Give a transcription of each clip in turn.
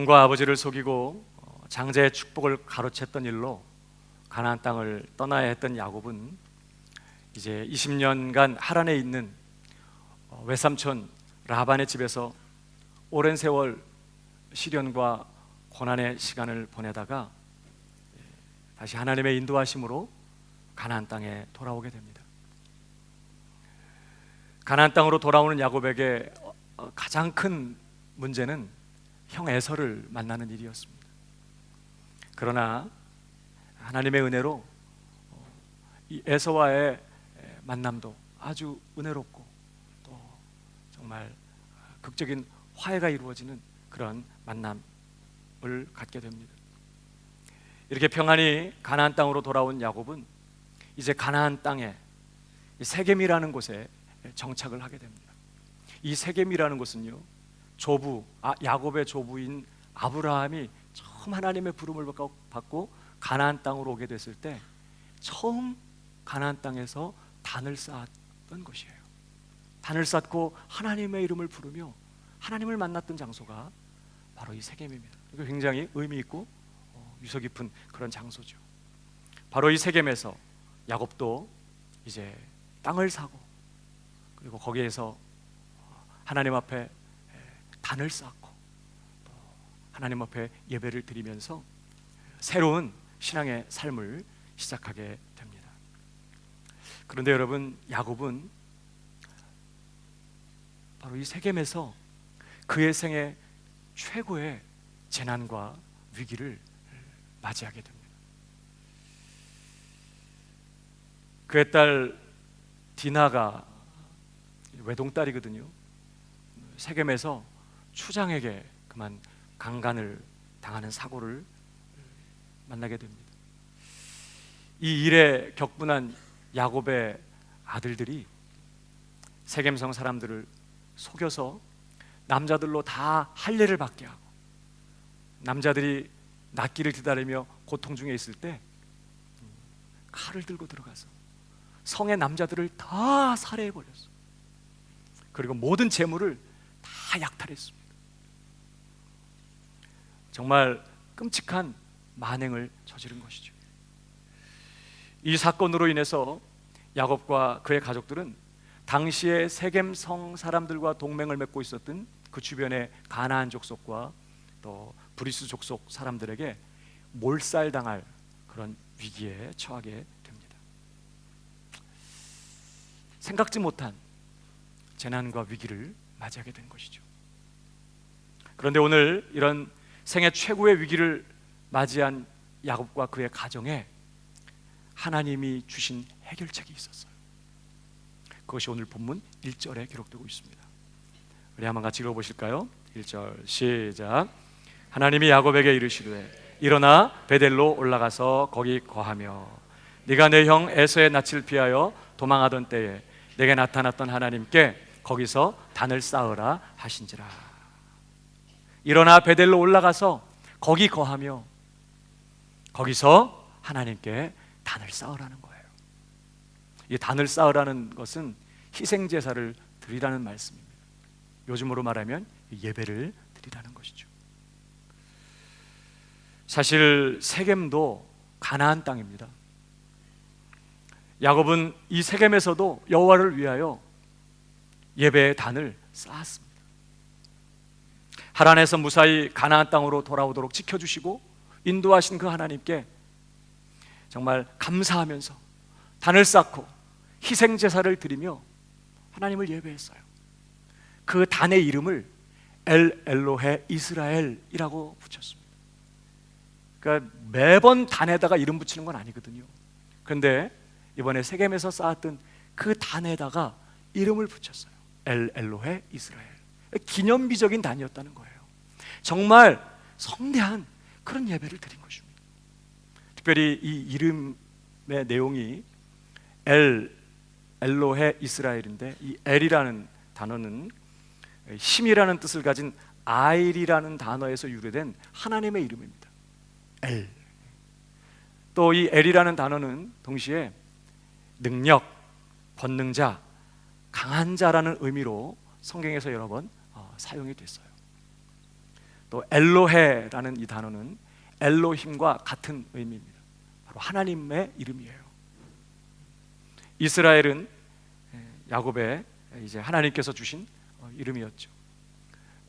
형과 아버지를 속이고 장자의 축복을 가로챘던 일로 가나안 땅을 떠나야 했던 야곱은 이제 20년간 하란에 있는 외삼촌 라반의 집에서 오랜 세월 시련과 고난의 시간을 보내다가 다시 하나님의 인도하심으로 가나안 땅에 돌아오게 됩니다. 가나안 땅으로 돌아오는 야곱에게 가장 큰 문제는 형 에서를 만나는 일이었습니다. 그러나 하나님의 은혜로 이 에서와의 만남도 아주 은혜롭고 또 정말 극적인 화해가 이루어지는 그런 만남을 갖게 됩니다. 이렇게 평안히 가나안 땅으로 돌아온 야곱은 이제 가나안 땅에 세겜이라는 곳에 정착을 하게 됩니다. 이 세겜이라는 곳은요, 야곱의 조부인 아브라함이 처음 하나님의 부름을 받고 가나안 땅으로 오게 됐을 때 처음 가나안 땅에서 단을 쌓았던 곳이에요. 단을 쌓고 하나님의 이름을 부르며 하나님을 만났던 장소가 바로 이 세겜입니다. 이거 굉장히 의미 있고 유서 깊은 그런 장소죠. 바로 이 세겜에서 야곱도 이제 땅을 사고 그리고 거기에서 하나님 앞에 단을 쌓고 또 하나님 앞에 예배를 드리면서 새로운 신앙의 삶을 시작하게 됩니다. 그런데 여러분, 야곱은 바로 이 세겜에서 그의 생애 최고의 재난과 위기를 맞이하게 됩니다. 그의 딸 디나가 외동딸이거든요. 세겜에서 추장에게 그만 강간을 당하는 사고를 만나게 됩니다. 이 일에 격분한 야곱의 아들들이 세겜성 사람들을 속여서 남자들로 다 할례를 받게 하고 남자들이 낫기를 기다리며 고통 중에 있을 때 칼을 들고 들어가서 성의 남자들을 다 살해해버렸어. 그리고 모든 재물을 다 약탈했습니다. 정말 끔찍한 만행을 저지른 것이죠. 이 사건으로 인해서 야곱과 그의 가족들은 당시에 세겜성 사람들과 동맹을 맺고 있었던 그 주변의 가나안 족속과 또 브리스 족속 사람들에게 몰살당할 그런 위기에 처하게 됩니다. 생각지 못한 재난과 위기를 맞이하게 된 것이죠. 그런데 오늘 이런 생애 최고의 위기를 맞이한 야곱과 그의 가정에 하나님이 주신 해결책이 있었어요. 그것이 오늘 본문 1절에 기록되고 있습니다. 우리 한번 같이 읽어보실까요? 1절 시작. 하나님이 야곱에게 이르시되 일어나 베델로 올라가서 거기 거하며 네가 내 형 에서의 낯을 피하여 도망하던 때에 내게 나타났던 하나님께 거기서 단을 쌓으라 하신지라. 일어나 베델로 올라가서 거기 거하며 거기서 하나님께 단을 쌓으라는 거예요. 이 단을 쌓으라는 것은 희생제사를 드리라는 말씀입니다. 요즘으로 말하면 예배를 드리라는 것이죠. 사실 세겜도 가나안 땅입니다. 야곱은 이 세겜에서도 여호와를 위하여 예배의 단을 쌓았습니다. 하란에서 무사히 가나안 땅으로 돌아오도록 지켜주시고 인도하신 그 하나님께 정말 감사하면서 단을 쌓고 희생제사를 드리며 하나님을 예배했어요. 그 단의 이름을 엘 엘로헤 이스라엘이라고 붙였습니다. 그러니까 매번 단에다가 이름 붙이는 건 아니거든요. 그런데 이번에 세겜에서 쌓았던 그 단에다가 이름을 붙였어요. 엘 엘로헤 이스라엘. 기념비적인 단이었다는 거예요. 정말 성대한 그런 예배를 드린 것입니다. 특별히 이 이름의 내용이 엘로헤 이스라엘인데 이 엘이라는 단어는 힘이라는 뜻을 가진 아일이라는 단어에서 유래된 하나님의 이름입니다. 엘. 또 이 엘이라는 단어는 동시에 능력, 권능자, 강한 자라는 의미로 성경에서 여러 번 사용이 됐어요. 또 엘로헤라는 이 단어는 엘로힘과 같은 의미입니다. 바로 하나님의 이름이에요. 이스라엘은 야곱의 이제 하나님께서 주신 이름이었죠.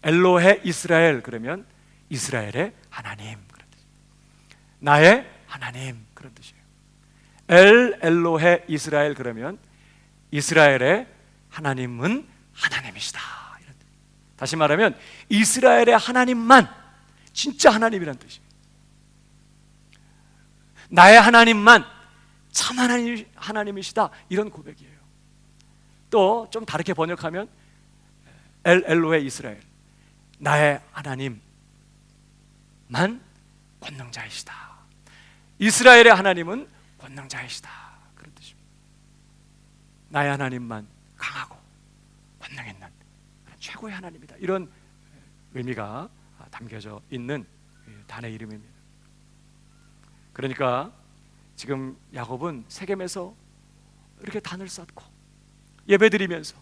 엘로헤 이스라엘 그러면 이스라엘의 하나님 그런 뜻이에요. 나의 하나님 그런 뜻이에요. 엘로헤 이스라엘 그러면 이스라엘의 하나님은 하나님이시다 이런 뜻. 다시 말하면 이스라엘의 하나님만 진짜 하나님이란 뜻이에요. 나의 하나님만 참 하나님이시다 이런 고백이에요. 또 좀 다르게 번역하면 엘로헤 이스라엘 나의 하나님만 권능자이시다. 이스라엘의 하나님은 권능자이시다 그런 뜻입니다. 나의 하나님만 강하고 권능 있는 최고의 하나님이다 이런 의미가 담겨져 있는 단의 이름입니다. 그러니까 지금 야곱은 세겜에서 이렇게 단을 쌓고 예배드리면서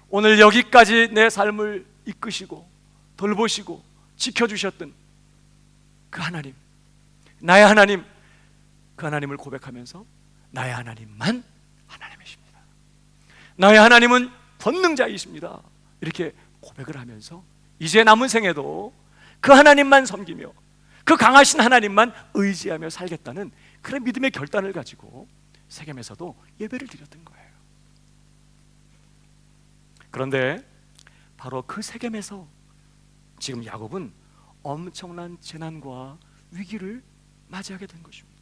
오늘 여기까지 내 삶을 이끄시고 돌보시고 지켜주셨던 그 하나님, 나의 하나님, 그 하나님을 고백하면서 나의 하나님만 하나님이십니다. 나의 하나님은 권능자이십니다. 이렇게 고백을 하면서 이제 남은 생에도 그 하나님만 섬기며 그 강하신 하나님만 의지하며 살겠다는 그런 믿음의 결단을 가지고 세겜에서도 예배를 드렸던 거예요. 그런데 바로 그 세겜에서 지금 야곱은 엄청난 재난과 위기를 맞이하게 된 것입니다.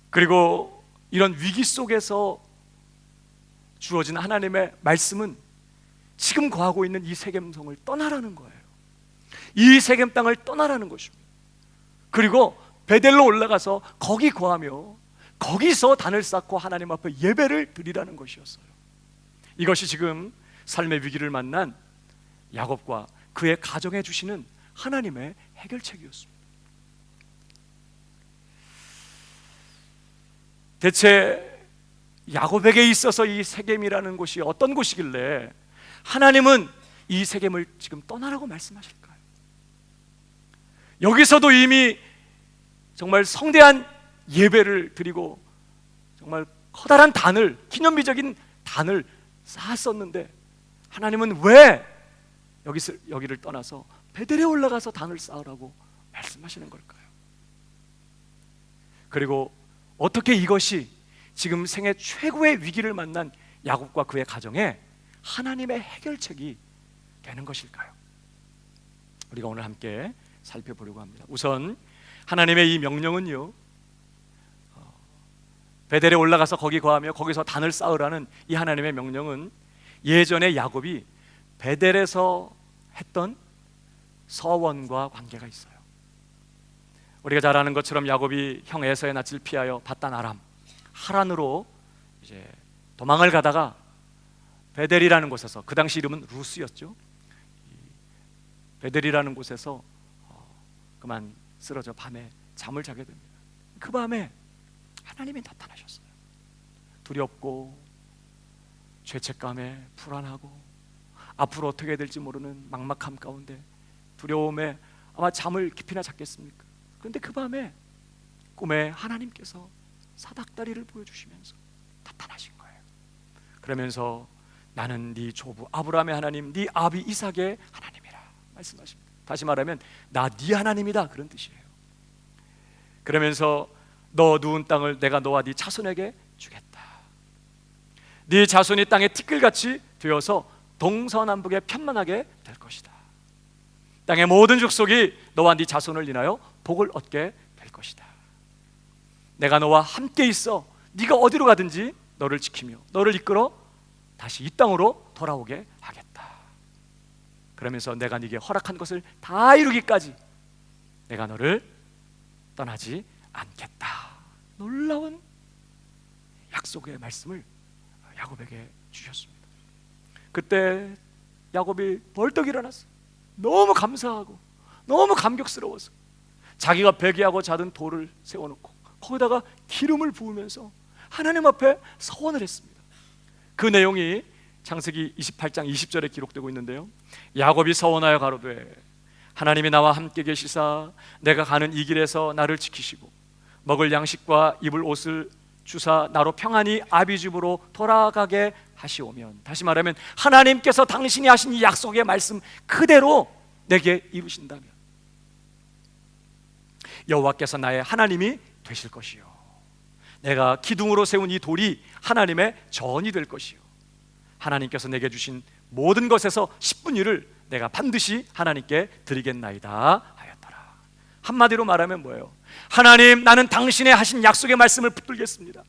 그리고 이런 위기 속에서 주어진 하나님의 말씀은 지금 거하고 있는 이 세겜성을 떠나라는 거예요. 이 세겜 땅을 떠나라는 것입니다. 그리고 베델로 올라가서 거기 거하며 거기서 단을 쌓고 하나님 앞에 예배를 드리라는 것이었어요. 이것이 지금 삶의 위기를 만난 야곱과 그의 가정에 주시는 하나님의 해결책이었습니다. 대체 야곱에게 있어서 이 세겜이라는 곳이 어떤 곳이길래 하나님은 이 세겜을 지금 떠나라고 말씀하실까요? 여기서도 이미 정말 성대한 예배를 드리고 정말 커다란 단을, 기념비적인 단을 쌓았었는데 하나님은 왜 여기를 떠나서 베델에 올라가서 단을 쌓으라고 말씀하시는 걸까요? 그리고 어떻게 이것이 지금 생애 최고의 위기를 만난 야곱과 그의 가정에 하나님의 해결책이 되는 것일까요? 우리가 오늘 함께 살펴보려고 합니다. 우선 하나님의 이 명령은요, 베델에 올라가서 거기 거하며 거기서 단을 쌓으라는 이 하나님의 명령은 예전에 야곱이 베델에서 했던 서원과 관계가 있어요. 우리가 잘 아는 것처럼 야곱이 형 에서의 낯을 피하여 바단 아람 하란으로 이제 도망을 가다가 베델이라는 곳에서, 그 당시 이름은 루스였죠. 베델이라는 곳에서 그만 쓰러져 밤에 잠을 자게 됩니다. 그 밤에 하나님이 나타나셨어요. 두렵고 죄책감에 불안하고 앞으로 어떻게 될지 모르는 막막함 가운데 두려움에 아마 잠을 깊이나 잤겠습니까? 그런데 그 밤에 꿈에 하나님께서 사닥다리를 보여주시면서 나타나신 거예요. 그러면서 나는 네 조부 아브라함의 하나님, 네 아비 이삭의 하나님이라 말씀하십니다. 다시 말하면 나 네 하나님이다 그런 뜻이에요. 그러면서 너 누운 땅을 내가 너와 네 자손에게 주겠다. 네 자손이 땅의 티끌같이 되어서 동서남북에 편만하게 될 것이다. 땅의 모든 족속이 너와 네 자손을 인하여 복을 얻게 될 것이다. 내가 너와 함께 있어 네가 어디로 가든지 너를 지키며 너를 이끌어 다시 이 땅으로 돌아오게 하겠다. 그러면서 내가 네게 허락한 것을 다 이루기까지 내가 너를 떠나지 않겠다. 놀라운 약속의 말씀을 야곱에게 주셨습니다. 그때 야곱이 벌떡 일어났어요. 너무 감사하고 너무 감격스러워서 자기가 베개하고 자던 돌을 세워놓고 거기다가 기름을 부으면서 하나님 앞에 서원을 했습니다. 그 내용이 창세기 28장 20절에 기록되고 있는데요, 야곱이 서원하여 가로되 하나님이 나와 함께 계시사 내가 가는 이 길에서 나를 지키시고 먹을 양식과 입을 옷을 주사 나로 평안히 아비 집으로 돌아가게 하시오면, 다시 말하면 하나님께서 당신이 하신 이 약속의 말씀 그대로 내게 이루신다면 여호와께서 나의 하나님이 되실 것이요, 내가 기둥으로 세운 이 돌이 하나님의 전이 될 것이요, 하나님께서 내게 주신 모든 것에서 10분의 1을 내가 반드시 하나님께 드리겠나이다 하였더라. 한마디로 말하면 뭐예요? 하나님, 나는 당신의 하신 약속의 말씀을 붙들겠습니다.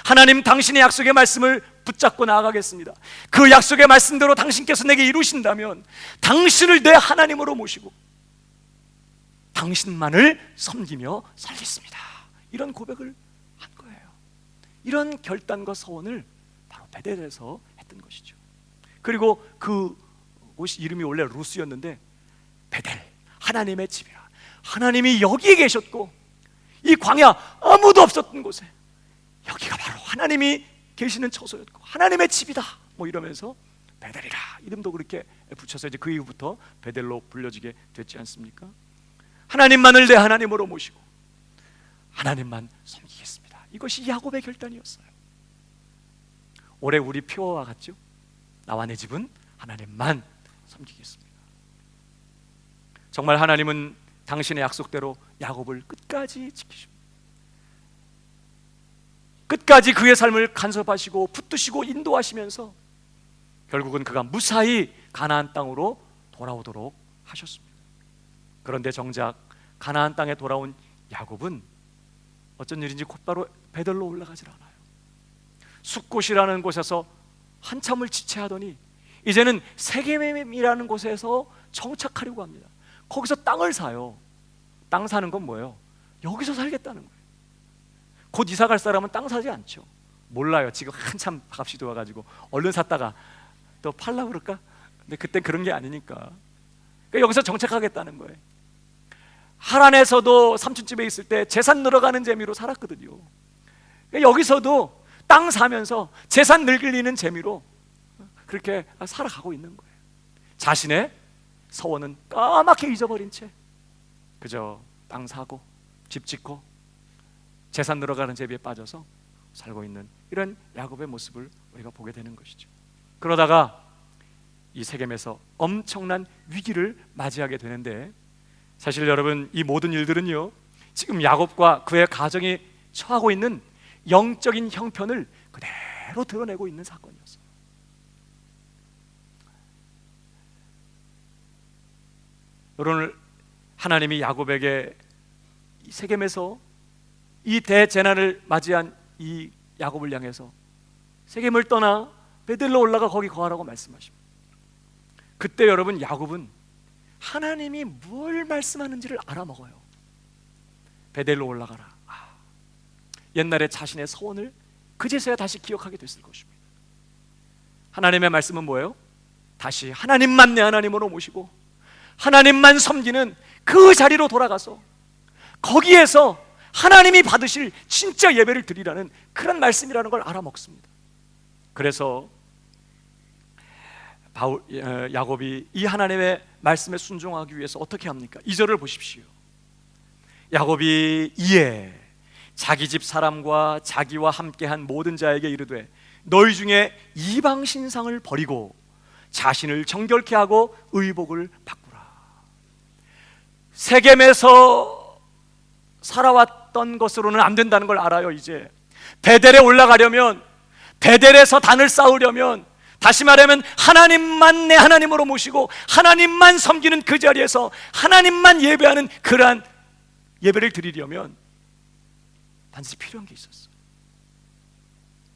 하나님, 당신의 약속의 말씀을 붙잡고 나아가겠습니다. 그 약속의 말씀대로 당신께서 내게 이루신다면 당신을 내 하나님으로 모시고 당신만을 섬기며 살겠습니다. 이런 고백을 한 거예요. 이런 결단과 서원을 바로 베델에서 했던 것이죠. 그리고 그 곳이 이름이 원래 루스였는데 베델, 하나님의 집이라, 하나님이 여기에 계셨고 이 광야 아무도 없었던 곳에 여기가 바로 하나님이 계시는 처소였고 하나님의 집이다, 뭐 이러면서 베델이라 이름도 그렇게 붙여서 이제 그 이후부터 베델로 불려지게 됐지 않습니까? 하나님만을 내 하나님으로 모시고 하나님만 섬기겠습니다. 이것이 야곱의 결단이었어요. 올해 우리 표어와 같죠? 나와 내 집은 하나님만 섬기겠습니다. 정말 하나님은 당신의 약속대로 야곱을 끝까지 지키십니다. 끝까지 그의 삶을 간섭하시고 붙드시고 인도하시면서 결국은 그가 무사히 가나안 땅으로 돌아오도록 하셨습니다. 그런데 정작 가나안 땅에 돌아온 야곱은 어쩐 일인지 곧바로 베델로 올라가질 않아요. 숫곳이라는 곳에서 한참을 지체하더니 이제는 세겜이라는 곳에서 정착하려고 합니다. 거기서 땅을 사요. 땅 사는 건 뭐예요? 여기서 살겠다는 거예요. 곧 이사 갈 사람은 땅 사지 않죠. 몰라요. 지금 한참 값이 좋아가지고 얼른 샀다가 또 팔려고 그럴까? 근데 그때 그런 게 아니니까. 그러니까 여기서 정착하겠다는 거예요. 하란에서도 삼촌집에 있을 때 재산 늘어가는 재미로 살았거든요. 그러니까 여기서도 땅 사면서 재산 늘리는 재미로 그렇게 살아가고 있는 거예요. 자신의 서원은 까맣게 잊어버린 채 그저 땅 사고 집 짓고 재산 늘어가는 재미에 빠져서 살고 있는 이런 야곱의 모습을 우리가 보게 되는 것이죠. 그러다가 이 세겜에서 엄청난 위기를 맞이하게 되는데, 사실 여러분 이 모든 일들은요 지금 야곱과 그의 가정이 처하고 있는 영적인 형편을 그대로 드러내고 있는 사건이었어요. 여러분, 하나님이 야곱에게 이 세겜에서 이 대재난을 맞이한 이 야곱을 향해서 세겜을 떠나 베델로 올라가 거기 거하라고 말씀하십니다. 그때 여러분 야곱은 하나님이 뭘 말씀하는지를 알아먹어요. 베델로 올라가라. 옛날에 자신의 소원을 그제서야 다시 기억하게 됐을 것입니다. 하나님의 말씀은 뭐예요? 다시 하나님만 내 하나님으로 모시고 하나님만 섬기는 그 자리로 돌아가서 거기에서 하나님이 받으실 진짜 예배를 드리라는 그런 말씀이라는 걸 알아먹습니다. 그래서 야곱이 이 하나님의 말씀에 순종하기 위해서 어떻게 합니까? 2절을 보십시오. 야곱이 이에 자기 집 사람과 자기와 함께한 모든 자에게 이르되 너희 중에 이방 신상을 버리고 자신을 정결케 하고 의복을 바꾸라. 세겜에서 살아왔던 것으로는 안 된다는 걸 알아요. 이제 베델에 올라가려면, 베델에서 단을 쌓으려면, 다시 말하면 하나님만 내 하나님으로 모시고 하나님만 섬기는 그 자리에서 하나님만 예배하는 그러한 예배를 드리려면 반드시 필요한 게 있었어요.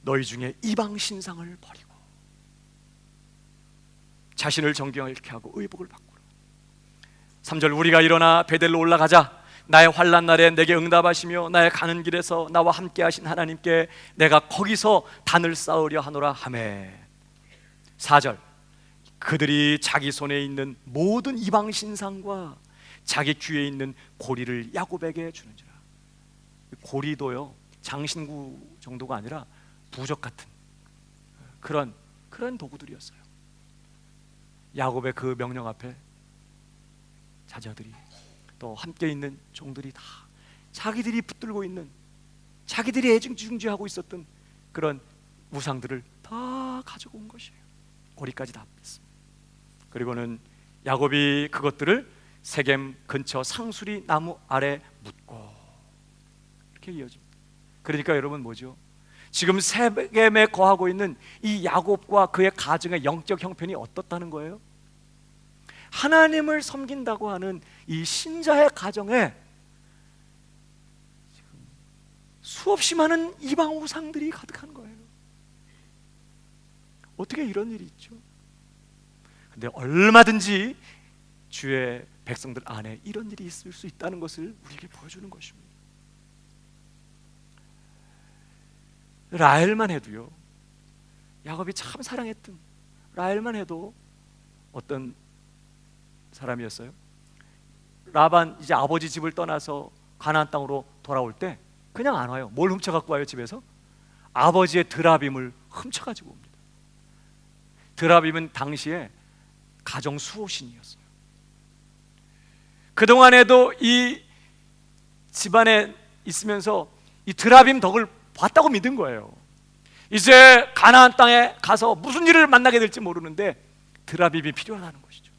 너희 중에 이방 신상을 버리고 자신을 정결케 하고 의복을 바꾸라. 3절, 우리가 일어나 베델로 올라가자. 나의 환난 날에 내게 응답하시며 나의 가는 길에서 나와 함께 하신 하나님께 내가 거기서 단을 쌓으려 하노라 하매. 4절, 그들이 자기 손에 있는 모든 이방 신상과 자기 귀에 있는 고리를 야곱에게 주는지라. 고리도요 장신구 정도가 아니라 부적 같은 그런 그런 도구들이었어요. 야곱의 그 명령 앞에 자녀들이 또 함께 있는 종들이 다 자기들이 붙들고 있는, 자기들이 애증중지하고 있었던 그런 우상들을 다 가지고 온 것이에요. 고리까지 다 뺐습니다. 그리고는 야곱이 그것들을 세겜 근처 상수리 나무 아래 묻고, 이렇게 이어집니다. 그러니까 여러분 뭐죠? 지금 세겜에 거하고 있는 이 야곱과 그의 가정의 영적 형편이 어떻다는 거예요? 하나님을 섬긴다고 하는 이 신자의 가정에 수없이 많은 이방 우상들이 가득한 거예요. 어떻게 이런 일이 있죠? 근데 얼마든지 주의 백성들 안에 이런 일이 있을 수 있다는 것을 우리에게 보여주는 것입니다. 라헬만 해도요, 야곱이 참 사랑했던 라헬만 해도 어떤 사람이었어요? 라반 이제 아버지 집을 떠나서 가나안 땅으로 돌아올 때 그냥 안 와요. 뭘 훔쳐 갖고 와요? 집에서 아버지의 드라빔을 훔쳐 가지고 옵니다. 드라빔은 당시에 가정 수호신이었어요. 그동안에도 이 집안에 있으면서 이 드라빔 덕을 봤다고 믿은 거예요. 이제 가나안 땅에 가서 무슨 일을 만나게 될지 모르는데 드라빔이 필요하다는 것이죠.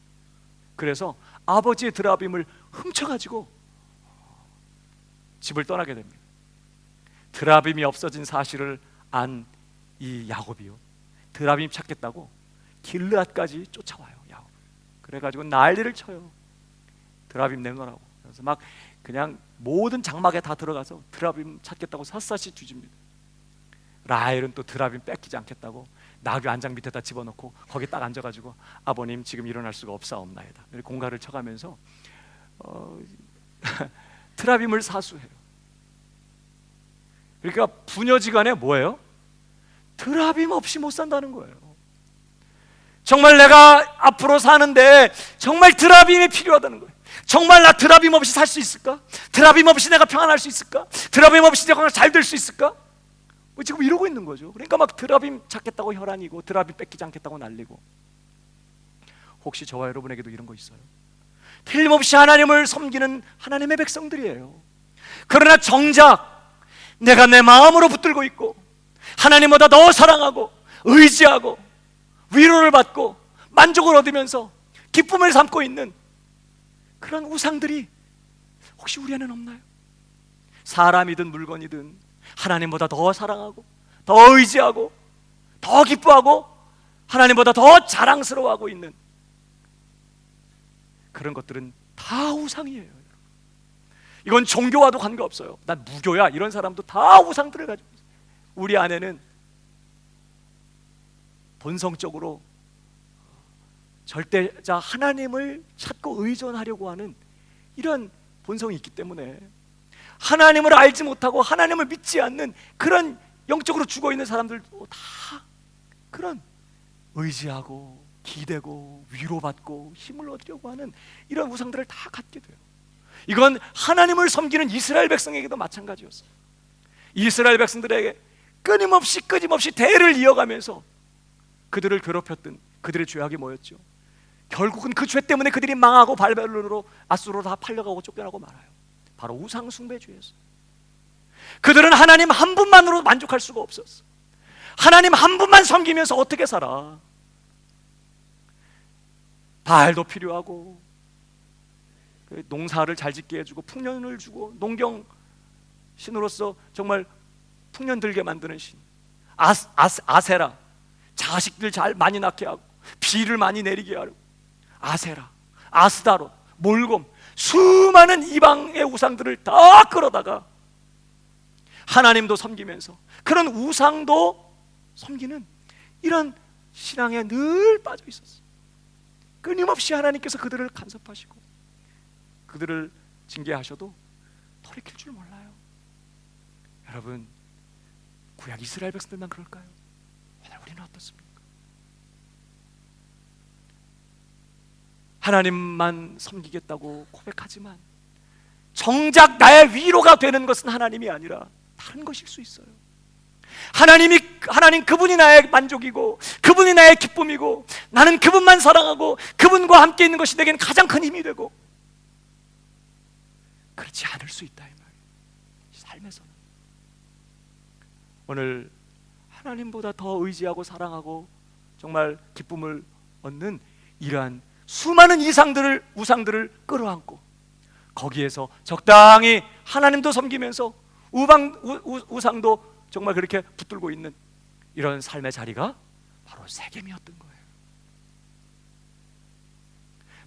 그래서 아버지의 드라빔을 훔쳐가지고 집을 떠나게 됩니다. 드라빔이 없어진 사실을 안 이 야곱이요, 드라빔 찾겠다고 길르앗까지 쫓아와요. 야곱. 그래가지고 난리를 쳐요. 드라빔 내놓으라고. 그래서 막 그냥 모든 장막에 다 들어가서 드라빔 찾겠다고 샅샅이 뒤집니다. 라헬은 또 드라빔 뺏기지 않겠다고 나귀 안장 밑에다 집어넣고 거기 딱 앉아가지고 아버님 지금 일어날 수가 없사옵나이다 공갈을 쳐가면서 드라빔을 사수해요. 그러니까 부녀지간에 뭐예요? 드라빔 없이 못 산다는 거예요. 정말 내가 앞으로 사는데 정말 드라빔이 필요하다는 거예요. 정말 나 드라빔 없이 살 수 있을까? 드라빔 없이 내가 평안할 수 있을까? 드라빔 없이 내가 잘 될 수 있을까? 뭐 지금 이러고 있는 거죠. 그러니까 막 드라빔 찾겠다고 혈안이고 드라빔 뺏기지 않겠다고 난리고. 혹시 저와 여러분에게도 이런 거 있어요? 틀림없이 하나님을 섬기는 하나님의 백성들이에요. 그러나 정작 내가 내 마음으로 붙들고 있고 하나님보다 더 사랑하고 의지하고 위로를 받고 만족을 얻으면서 기쁨을 삼고 있는 그런 우상들이 혹시 우리 안에는 없나요? 사람이든 물건이든 하나님보다 더 사랑하고 더 의지하고 더 기뻐하고 하나님보다 더 자랑스러워하고 있는 그런 것들은 다 우상이에요. 이건 종교와도 관계없어요. 난 무교야 이런 사람도 다 우상들을 가지고 있어요. 우리 안에는 본성적으로 절대자 하나님을 찾고 의존하려고 하는 이런 본성이 있기 때문에 하나님을 알지 못하고 하나님을 믿지 않는 그런 영적으로 죽어있는 사람들도 다 그런 의지하고 기대고 위로받고 힘을 얻으려고 하는 이런 우상들을 다 갖게 돼요. 이건 하나님을 섬기는 이스라엘 백성에게도 마찬가지였어요. 이스라엘 백성들에게 끊임없이 대를 이어가면서 그들을 괴롭혔던 그들의 죄악이 뭐였죠? 결국은 그 죄 때문에 그들이 망하고 바벨론으로 아수르로 다 팔려가고 쫓겨나고 말아요. 바로 우상 숭배 죄였어요. 그들은 하나님 한 분만으로 만족할 수가 없었어. 하나님 한 분만 섬기면서 어떻게 살아? 바알도 필요하고 농사를 잘 짓게 해주고 풍년을 주고 농경 신으로서 정말 풍년 들게 만드는 신 아세라, 자식들 잘 많이 낳게 하고 비를 많이 내리게 하고 아세라, 아스다롯, 몰곰 수많은 이방의 우상들을 다 끌어다가 하나님도 섬기면서 그런 우상도 섬기는 이런 신앙에 늘 빠져 있었어요. 끊임없이 하나님께서 그들을 간섭하시고 그들을 징계하셔도 돌이킬 줄 몰라요. 여러분, 구약 이스라엘 백성들만 그럴까요? 오늘 우리는 어떻습니까? 하나님만 섬기겠다고 고백하지만 정작 나의 위로가 되는 것은 하나님이 아니라 다른 것일 수 있어요. 하나님 그분이 나의 만족이고 그분이 나의 기쁨이고 나는 그분만 사랑하고 그분과 함께 있는 것이 내게는 가장 큰 힘이 되고, 그렇지 않을 수 있다 이 말이에요. 삶에서는 오늘 하나님보다 더 의지하고 사랑하고 정말 기쁨을 얻는 이러한 수많은 우상들을 끌어안고 거기에서 적당히 하나님도 섬기면서 우상도 정말 그렇게 붙들고 있는 이런 삶의 자리가 바로 세겜이었던 거예요.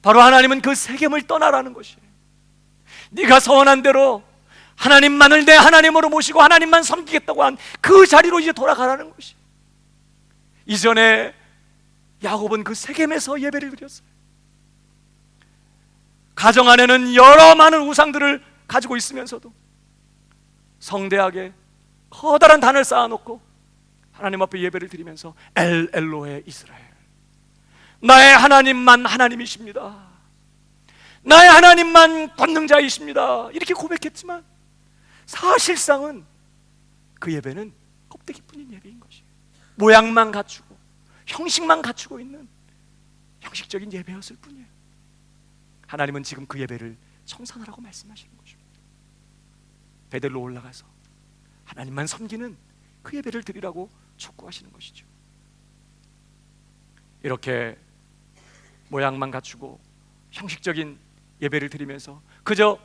바로 하나님은 그 세겜을 떠나라는 것이에요. 네가 서원한 대로 하나님만을 내 하나님으로 모시고 하나님만 섬기겠다고 한 그 자리로 이제 돌아가라는 것이에요. 이전에 야곱은 그 세겜에서 예배를 드렸어요. 가정 안에는 여러 많은 우상들을 가지고 있으면서도 성대하게 커다란 단을 쌓아놓고 하나님 앞에 예배를 드리면서 엘로헤 이스라엘, 나의 하나님만 하나님이십니다, 나의 하나님만 권능자이십니다, 이렇게 고백했지만 사실상은 그 예배는 껍데기뿐인 예배인 것이에요. 모양만 갖추고 형식만 갖추고 있는 형식적인 예배였을 뿐이에요. 하나님은 지금 그 예배를 청산하라고 말씀하시는 것입니다. 베델로 올라가서 하나님만 섬기는 그 예배를 드리라고 촉구하시는 것이죠. 이렇게 모양만 갖추고 형식적인 예배를 드리면서 그저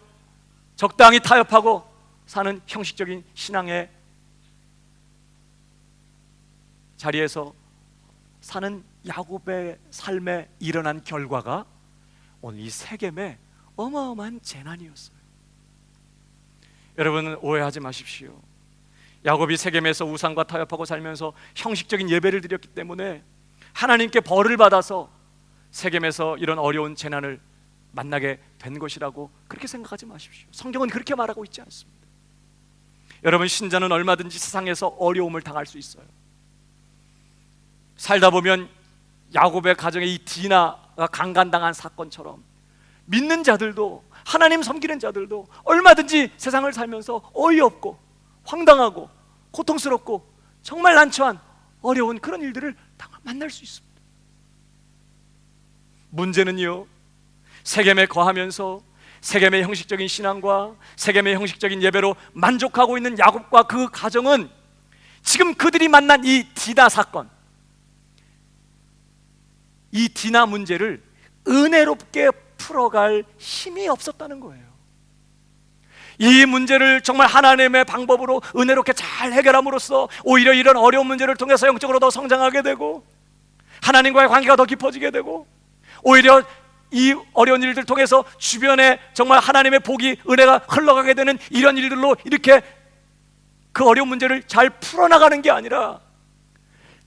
적당히 타협하고 사는 형식적인 신앙의 자리에서 사는 야곱의 삶에 일어난 결과가 오늘 이 세겜의 어마어마한 재난이었어요. 여러분 오해하지 마십시오. 야곱이 세겜에서 우상과 타협하고 살면서 형식적인 예배를 드렸기 때문에 하나님께 벌을 받아서 세겜에서 이런 어려운 재난을 만나게 된 것이라고 그렇게 생각하지 마십시오. 성경은 그렇게 말하고 있지 않습니다. 여러분, 신자는 얼마든지 세상에서 어려움을 당할 수 있어요. 살다 보면 야곱의 가정에 이 디나가 강간당한 사건처럼 믿는 자들도, 하나님 섬기는 자들도 얼마든지 세상을 살면서 어이없고 황당하고 고통스럽고 정말 난처한 어려운 그런 일들을 만날 수 있습니다. 문제는요, 세겜에 거하면서 세겜의 형식적인 신앙과 세겜의 형식적인 예배로 만족하고 있는 야곱과 그 가정은 지금 그들이 만난 이 디나 사건, 이 디나 문제를 은혜롭게 풀어갈 힘이 없었다는 거예요. 이 문제를 정말 하나님의 방법으로 은혜롭게 잘 해결함으로써 오히려 이런 어려운 문제를 통해서 영적으로 더 성장하게 되고 하나님과의 관계가 더 깊어지게 되고 오히려 이 어려운 일들 통해서 주변에 정말 하나님의 복이, 은혜가 흘러가게 되는 이런 일들로 이렇게 그 어려운 문제를 잘 풀어나가는 게 아니라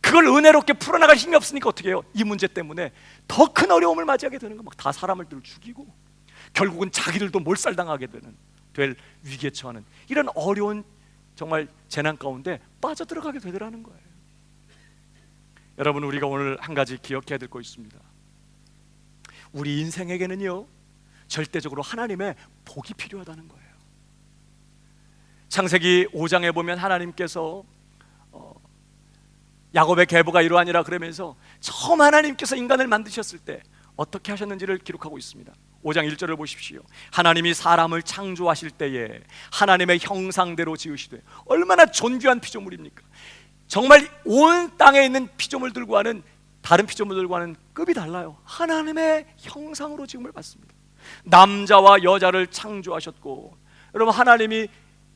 그걸 은혜롭게 풀어나갈 힘이 없으니까 어떻게 해요? 이 문제 때문에 더 큰 어려움을 맞이하게 되는 거, 막 다 사람을 죽이고 결국은 자기들도 몰살당하게 될 위기에 처하는 이런 어려운 정말 재난 가운데 빠져들어가게 되더라는 거예요. 여러분, 우리가 오늘 한 가지 기억해야 될 거 있습니다. 우리 인생에게는요, 절대적으로 하나님의 복이 필요하다는 거예요. 창세기 5장에 보면 하나님께서 야곱의 계보가 이러하니라 그러면서 처음 하나님께서 인간을 만드셨을 때 어떻게 하셨는지를 기록하고 있습니다. 5장 1절을 보십시오. 하나님이 사람을 창조하실 때에 하나님의 형상대로 지으시되, 얼마나 존귀한 피조물입니까? 정말 온 땅에 있는 피조물들과는, 다른 피조물들과는 급이 달라요. 하나님의 형상으로 지음을 받습니다. 남자와 여자를 창조하셨고, 여러분, 하나님이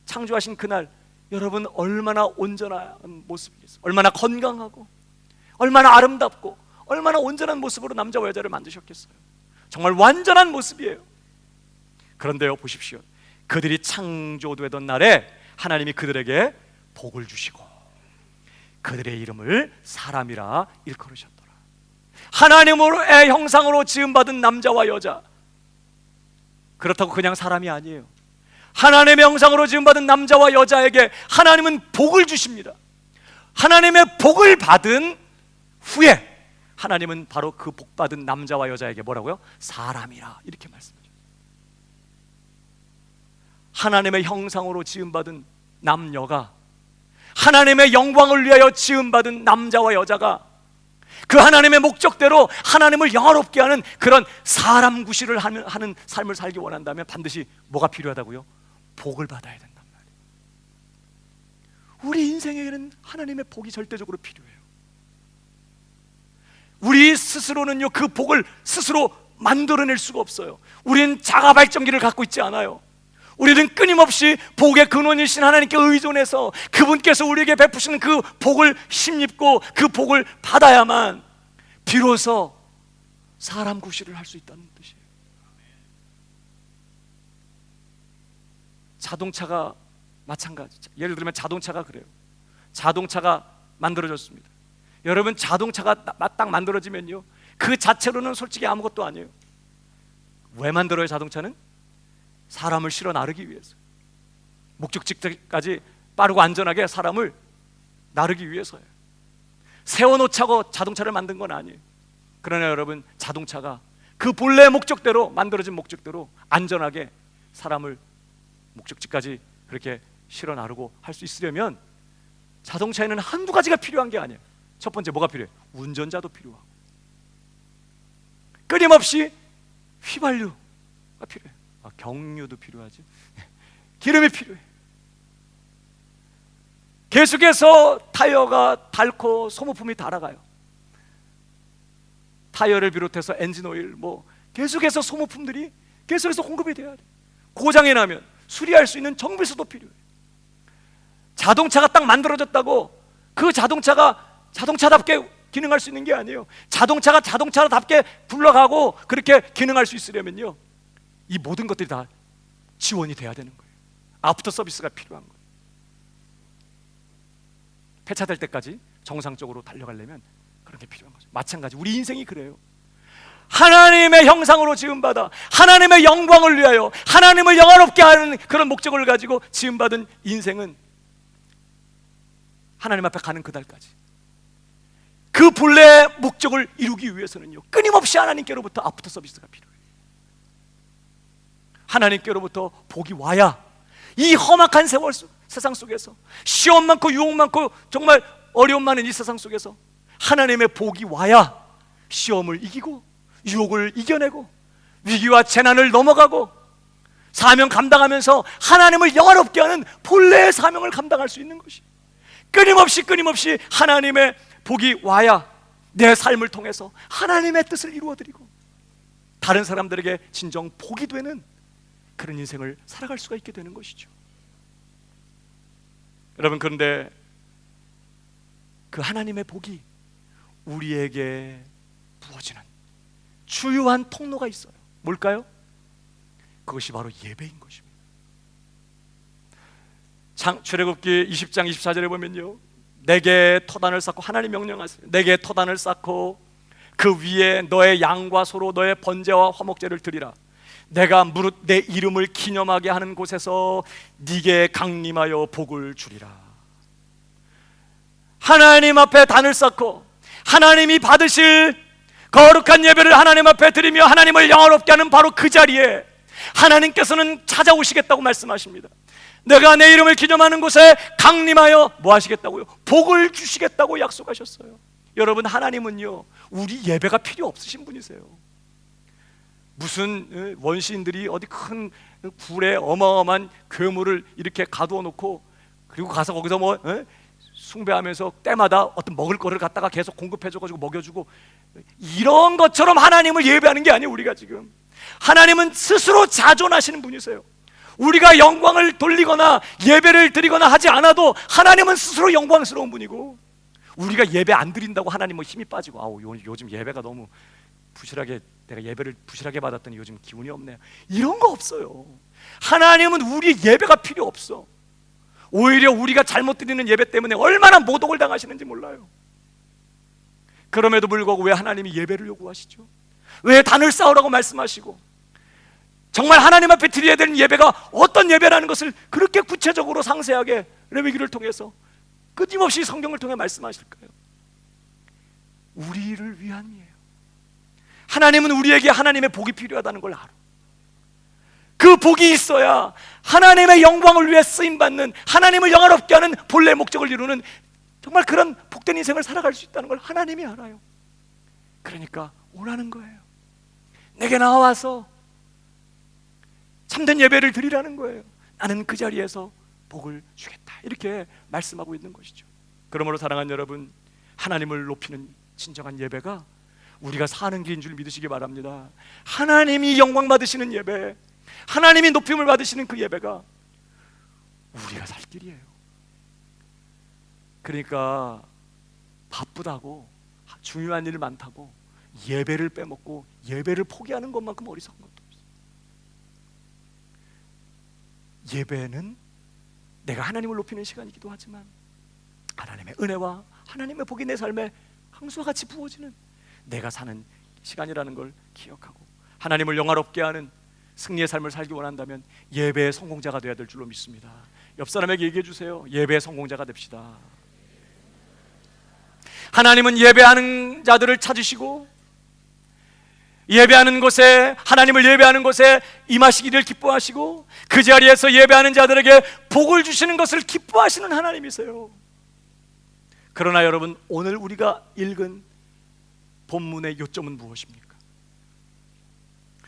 창조하신 그날 여러분 얼마나 온전한 모습이겠어요? 얼마나 건강하고 얼마나 아름답고 얼마나 온전한 모습으로 남자와 여자를 만드셨겠어요? 정말 완전한 모습이에요. 그런데요, 보십시오. 그들이 창조되던 날에 하나님이 그들에게 복을 주시고 그들의 이름을 사람이라 일컬으셨더라. 하나님의 형상으로 지음받은 남자와 여자, 그렇다고 그냥 사람이 아니에요. 하나님의 형상으로 지음받은 남자와 여자에게 하나님은 복을 주십니다. 하나님의 복을 받은 후에 하나님은 바로 그 복받은 남자와 여자에게 뭐라고요? 사람이라, 이렇게 말씀하죠. 하나님의 형상으로 지음받은 남녀가 하나님의 영광을 위하여 지음받은 남자와 여자가 그 하나님의 목적대로 하나님을 영화롭게 하는 그런 사람 구실을 하는 삶을 살기 원한다면 반드시 뭐가 필요하다고요? 복을 받아야 된단 말이에요. 우리 인생에는 하나님의 복이 절대적으로 필요해요. 우리 스스로는요, 그 복을 스스로 만들어낼 수가 없어요. 우리는 자가 발전기를 갖고 있지 않아요. 우리는 끊임없이 복의 근원이신 하나님께 의존해서 그분께서 우리에게 베푸시는 그 복을 힘입고 그 복을 받아야만 비로소 사람 구실을 할 수 있다는 뜻이에요. 자동차가 마찬가지. 예를 들면 자동차가 그래요. 자동차가 만들어졌습니다. 여러분, 자동차가 딱 만들어지면요, 그 자체로는 솔직히 아무것도 아니에요. 왜 만들어요? 자동차는 사람을 실어 나르기 위해서, 목적지까지 빠르고 안전하게 사람을 나르기 위해서예요. 세워놓자고 자동차를 만든 건 아니에요. 그러나 여러분, 자동차가 그 본래의 목적대로, 만들어진 목적대로 안전하게 사람을 목적지까지 그렇게 실어 나르고 할 수 있으려면 자동차에는 한두 가지가 필요한 게 아니에요. 첫 번째 뭐가 필요해요? 운전자도 필요하고, 끊임없이 휘발유가 필요해요. 경유도 필요하죠. 기름이 필요해. 계속해서 타이어가 닳고 소모품이 달아가요. 타이어를 비롯해서 엔진 오일, 계속해서 소모품들이 계속해서 공급이 돼야 돼. 고장이 나면 수리할 수 있는 정비소도 필요해. 자동차가 딱 만들어졌다고 그 자동차가 자동차답게 기능할 수 있는 게 아니에요. 자동차가 자동차답게 굴러가고 그렇게 기능할 수 있으려면요, 이 모든 것들이 다 지원이 돼야 되는 거예요. 아프터 서비스가 필요한 거예요. 폐차될 때까지 정상적으로 달려가려면 그런 게 필요한 거죠. 마찬가지 우리 인생이 그래요. 하나님의 형상으로 지음받아 하나님의 영광을 위하여 하나님을 영화롭게 하는 그런 목적을 가지고 지음받은 인생은 하나님 앞에 가는 그날까지 그 본래의 목적을 이루기 위해서는요, 끊임없이 하나님께로부터 아프터 서비스가 필요해요. 하나님께로부터 복이 와야 이 험악한 세상 속에서, 시험 많고 유혹 많고 정말 어려움 많은 이 세상 속에서 하나님의 복이 와야 시험을 이기고 유혹을 이겨내고 위기와 재난을 넘어가고 사명 감당하면서 하나님을 영화롭게 하는 본래의 사명을 감당할 수 있는 것이, 끊임없이 하나님의 복이 와야 내 삶을 통해서 하나님의 뜻을 이루어드리고 다른 사람들에게 진정 복이 되는 그런 인생을 살아갈 수가 있게 되는 것이죠. 여러분, 그런데 그 하나님의 복이 우리에게 부어지는 주요한 통로가 있어요. 뭘까요? 그것이 바로 예배인 것입니다. 출애굽기 20장 24절에 보면요, 내게 터단을 쌓고, 하나님 명령하세요. 내게 터단을 쌓고 그 위에 너의 양과 소로 너의 번제와 화목제를 드리라. 내가 무릇 내 이름을 기념하게 하는 곳에서 네게 강림하여 복을 주리라. 하나님 앞에 단을 쌓고 하나님이 받으실 거룩한 예배를 하나님 앞에 드리며 하나님을 영화롭게 하는 바로 그 자리에 하나님께서는 찾아오시겠다고 말씀하십니다. 내가 내 이름을 기념하는 곳에 강림하여 뭐 하시겠다고요? 복을 주시겠다고 약속하셨어요. 여러분, 하나님은요, 우리 예배가 필요 없으신 분이세요. 무슨 원시인들이 어디 큰 굴에 어마어마한 괴물을 이렇게 가두어 놓고 그리고 가서 거기서 숭배하면서 때마다 어떤 먹을 거를 갖다가 계속 공급해줘가지고 먹여주고 이런 것처럼 하나님을 예배하는 게 아니에요. 우리가 지금 하나님은 스스로 자존하시는 분이세요. 우리가 영광을 돌리거나 예배를 드리거나 하지 않아도 하나님은 스스로 영광스러운 분이고, 우리가 예배 안 드린다고 하나님은 힘이 빠지고 요즘 예배가 너무 부실하게, 내가 예배를 부실하게 받았더니 요즘 기운이 없네, 이런 거 없어요. 하나님은 우리 예배가 필요 없어. 오히려 우리가 잘못 드리는 예배 때문에 얼마나 모독을 당하시는지 몰라요. 그럼에도 불구하고 왜 하나님이 예배를 요구하시죠? 왜 단을 쌓으라고 말씀하시고 정말 하나님 앞에 드려야 되는 예배가 어떤 예배라는 것을 그렇게 구체적으로 상세하게 레위기를 통해서 끊임없이 성경을 통해 말씀하실까요? 우리를 위함이에요. 하나님은 우리에게 하나님의 복이 필요하다는 걸 알아. 그 복이 있어야 하나님의 영광을 위해 쓰임받는, 하나님을 영화롭게 하는 본래 목적을 이루는 정말 그런 복된 인생을 살아갈 수 있다는 걸 하나님이 알아요. 그러니까 오라는 거예요. 내게 나와서 참된 예배를 드리라는 거예요. 나는 그 자리에서 복을 주겠다, 이렇게 말씀하고 있는 것이죠. 그러므로 사랑하는 여러분, 하나님을 높이는 진정한 예배가 우리가 사는 길인 줄 믿으시기 바랍니다. 하나님이 영광 받으시는 예배, 하나님이 높임을 받으시는 그 예배가 우리가 살 길이에요. 그러니까 바쁘다고, 중요한 일 많다고 예배를 빼먹고 예배를 포기하는 것만큼 어리석은 것도 없어요. 예배는 내가 하나님을 높이는 시간이기도 하지만 하나님의 은혜와 하나님의 복이 내 삶에 항수와 같이 부어지는 내가 사는 시간이라는 걸 기억하고 하나님을 영화롭게 하는 승리의 삶을 살기 원한다면 예배의 성공자가 되어야 될 줄로 믿습니다. 옆 사람에게 얘기해 주세요. 예배의 성공자가 됩시다. 하나님은 예배하는 자들을 찾으시고 예배하는 곳에, 하나님을 예배하는 곳에 임하시기를 기뻐하시고 그 자리에서 예배하는 자들에게 복을 주시는 것을 기뻐하시는 하나님이세요. 그러나 여러분, 오늘 우리가 읽은 본문의 요점은 무엇입니까?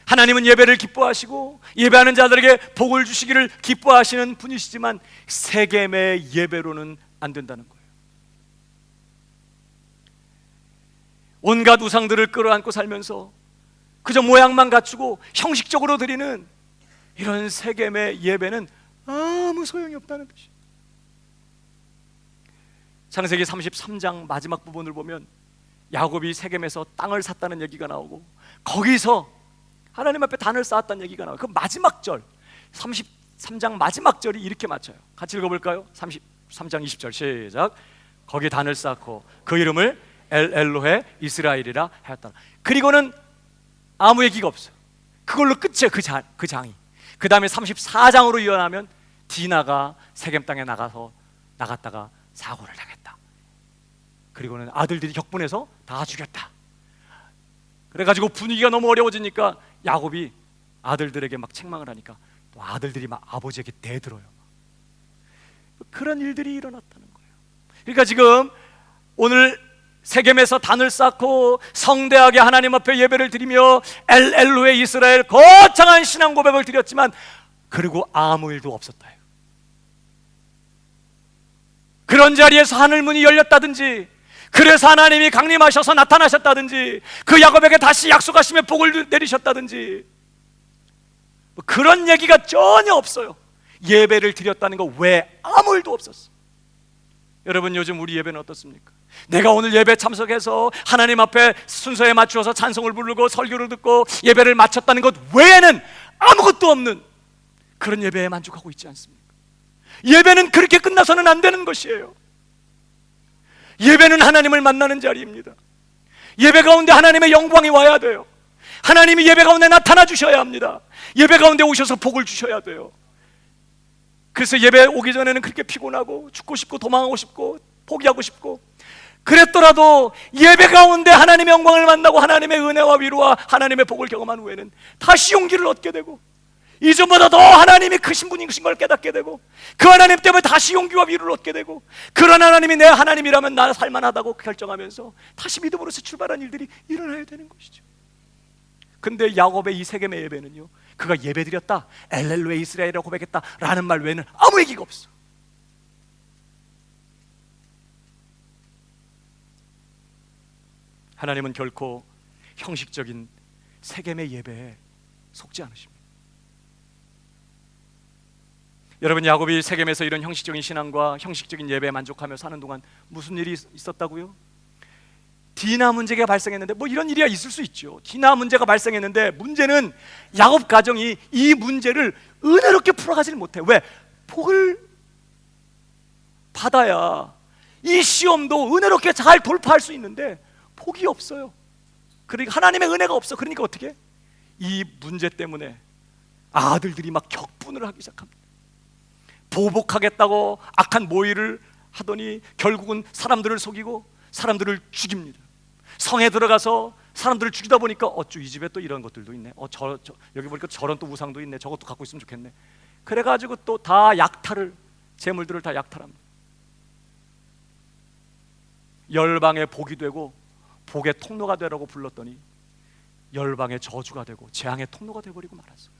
하나님은 예배를 기뻐하시고 예배하는 자들에게 복을 주시기를 기뻐하시는 분이시지만 세겜의 예배로는 안 된다는 거예요. 온갖 우상들을 끌어안고 살면서 그저 모양만 갖추고 형식적으로 드리는 이런 세겜의 예배는 아무 소용이 없다는 것이에요. 창세기 33장 마지막 부분을 보면 야곱이 세겜에서 땅을 샀다는 얘기가 나오고 거기서 하나님 앞에 단을 쌓았다는 얘기가 나와요. 그 마지막 절, 33장 마지막 절이 이렇게 맞춰요. 같이 읽어볼까요? 33장 20절 시작. 거기 단을 쌓고 그 이름을 엘로헤 이스라엘이라 하였다. 그리고는 아무 얘기가 없어요. 그걸로 끝이에요. 그 장이. 그 다음에 34장으로 이어나면 디나가 세겜 땅에 나갔다가 사고를 당했다. 그리고는 아들들이 격분해서 다 죽였다. 그래가지고 분위기가 너무 어려워지니까 야곱이 아들들에게 막 책망을 하니까 또 아들들이 막 아버지에게 대들어요. 그런 일들이 일어났다는 거예요. 그러니까 지금 오늘 세겜에서 단을 쌓고 성대하게 하나님 앞에 예배를 드리며 엘로헤 이스라엘 거창한 신앙 고백을 드렸지만 그리고 아무 일도 없었다. 그런 자리에서 하늘 문이 열렸다든지 그래서 하나님이 강림하셔서 나타나셨다든지 그 야곱에게 다시 약속하시며 복을 내리셨다든지 그런 얘기가 전혀 없어요. 예배를 드렸다는 거 외에 아무 일도 없었어요. 여러분, 요즘 우리 예배는 어떻습니까? 내가 오늘 예배 참석해서 하나님 앞에 순서에 맞추어서 찬송을 부르고 설교를 듣고 예배를 마쳤다는 것 외에는 아무것도 없는 그런 예배에 만족하고 있지 않습니까? 예배는 그렇게 끝나서는 안 되는 것이에요. 예배는 하나님을 만나는 자리입니다. 예배 가운데 하나님의 영광이 와야 돼요. 하나님이 예배 가운데 나타나 주셔야 합니다. 예배 가운데 오셔서 복을 주셔야 돼요. 그래서 예배 오기 전에는 그렇게 피곤하고 죽고 싶고 도망하고 싶고 포기하고 싶고 그랬더라도 예배 가운데 하나님의 영광을 만나고 하나님의 은혜와 위로와 하나님의 복을 경험한 후에는 다시 용기를 얻게 되고 이전보다 더 하나님이 크신 분이신 걸 깨닫게 되고 그 하나님 때문에 다시 용기와 위로를 얻게 되고 그런 하나님이 내 하나님이라면 나 살만하다고 결정하면서 다시 믿음으로서 출발한 일들이 일어나야 되는 것이죠. 근데 야곱의 이 세겜의 예배는요, 그가 예배드렸다, 엘로헤 이스라엘이라고 고백했다 라는 말 외에는 아무 얘기가 없어. 하나님은 결코 형식적인 세겜의 예배에 속지 않으십니다. 여러분, 야곱이 세겜에서 이런 형식적인 신앙과 형식적인 예배에 만족하며 사는 동안 무슨 일이 있었다고요? 디나 문제가 발생했는데, 뭐 이런 일이 있을 수 있죠. 디나 문제가 발생했는데 문제는 야곱 가정이 이 문제를 은혜롭게 풀어가지를 못해. 왜? 복을 받아야 이 시험도 은혜롭게 잘 돌파할 수 있는데 복이 없어요. 그러니까 하나님의 은혜가 없어. 그러니까 어떻게? 이 문제 때문에 아들들이 막 격분을 하기 시작합니다. 보복하겠다고 악한 모의를 하더니 결국은 사람들을 속이고 사람들을 죽입니다. 성에 들어가서 사람들을 죽이다 보니까 이 집에 또 이런 것들도 있네. 여기 보니까 저런 또 우상도 있네. 저것도 갖고 있으면 좋겠네. 그래가지고 또 다 약탈을, 재물들을 다 약탈합니다. 열방의 복이 되고 복의 통로가 되라고 불렀더니 열방의 저주가 되고 재앙의 통로가 되어버리고 말았어요.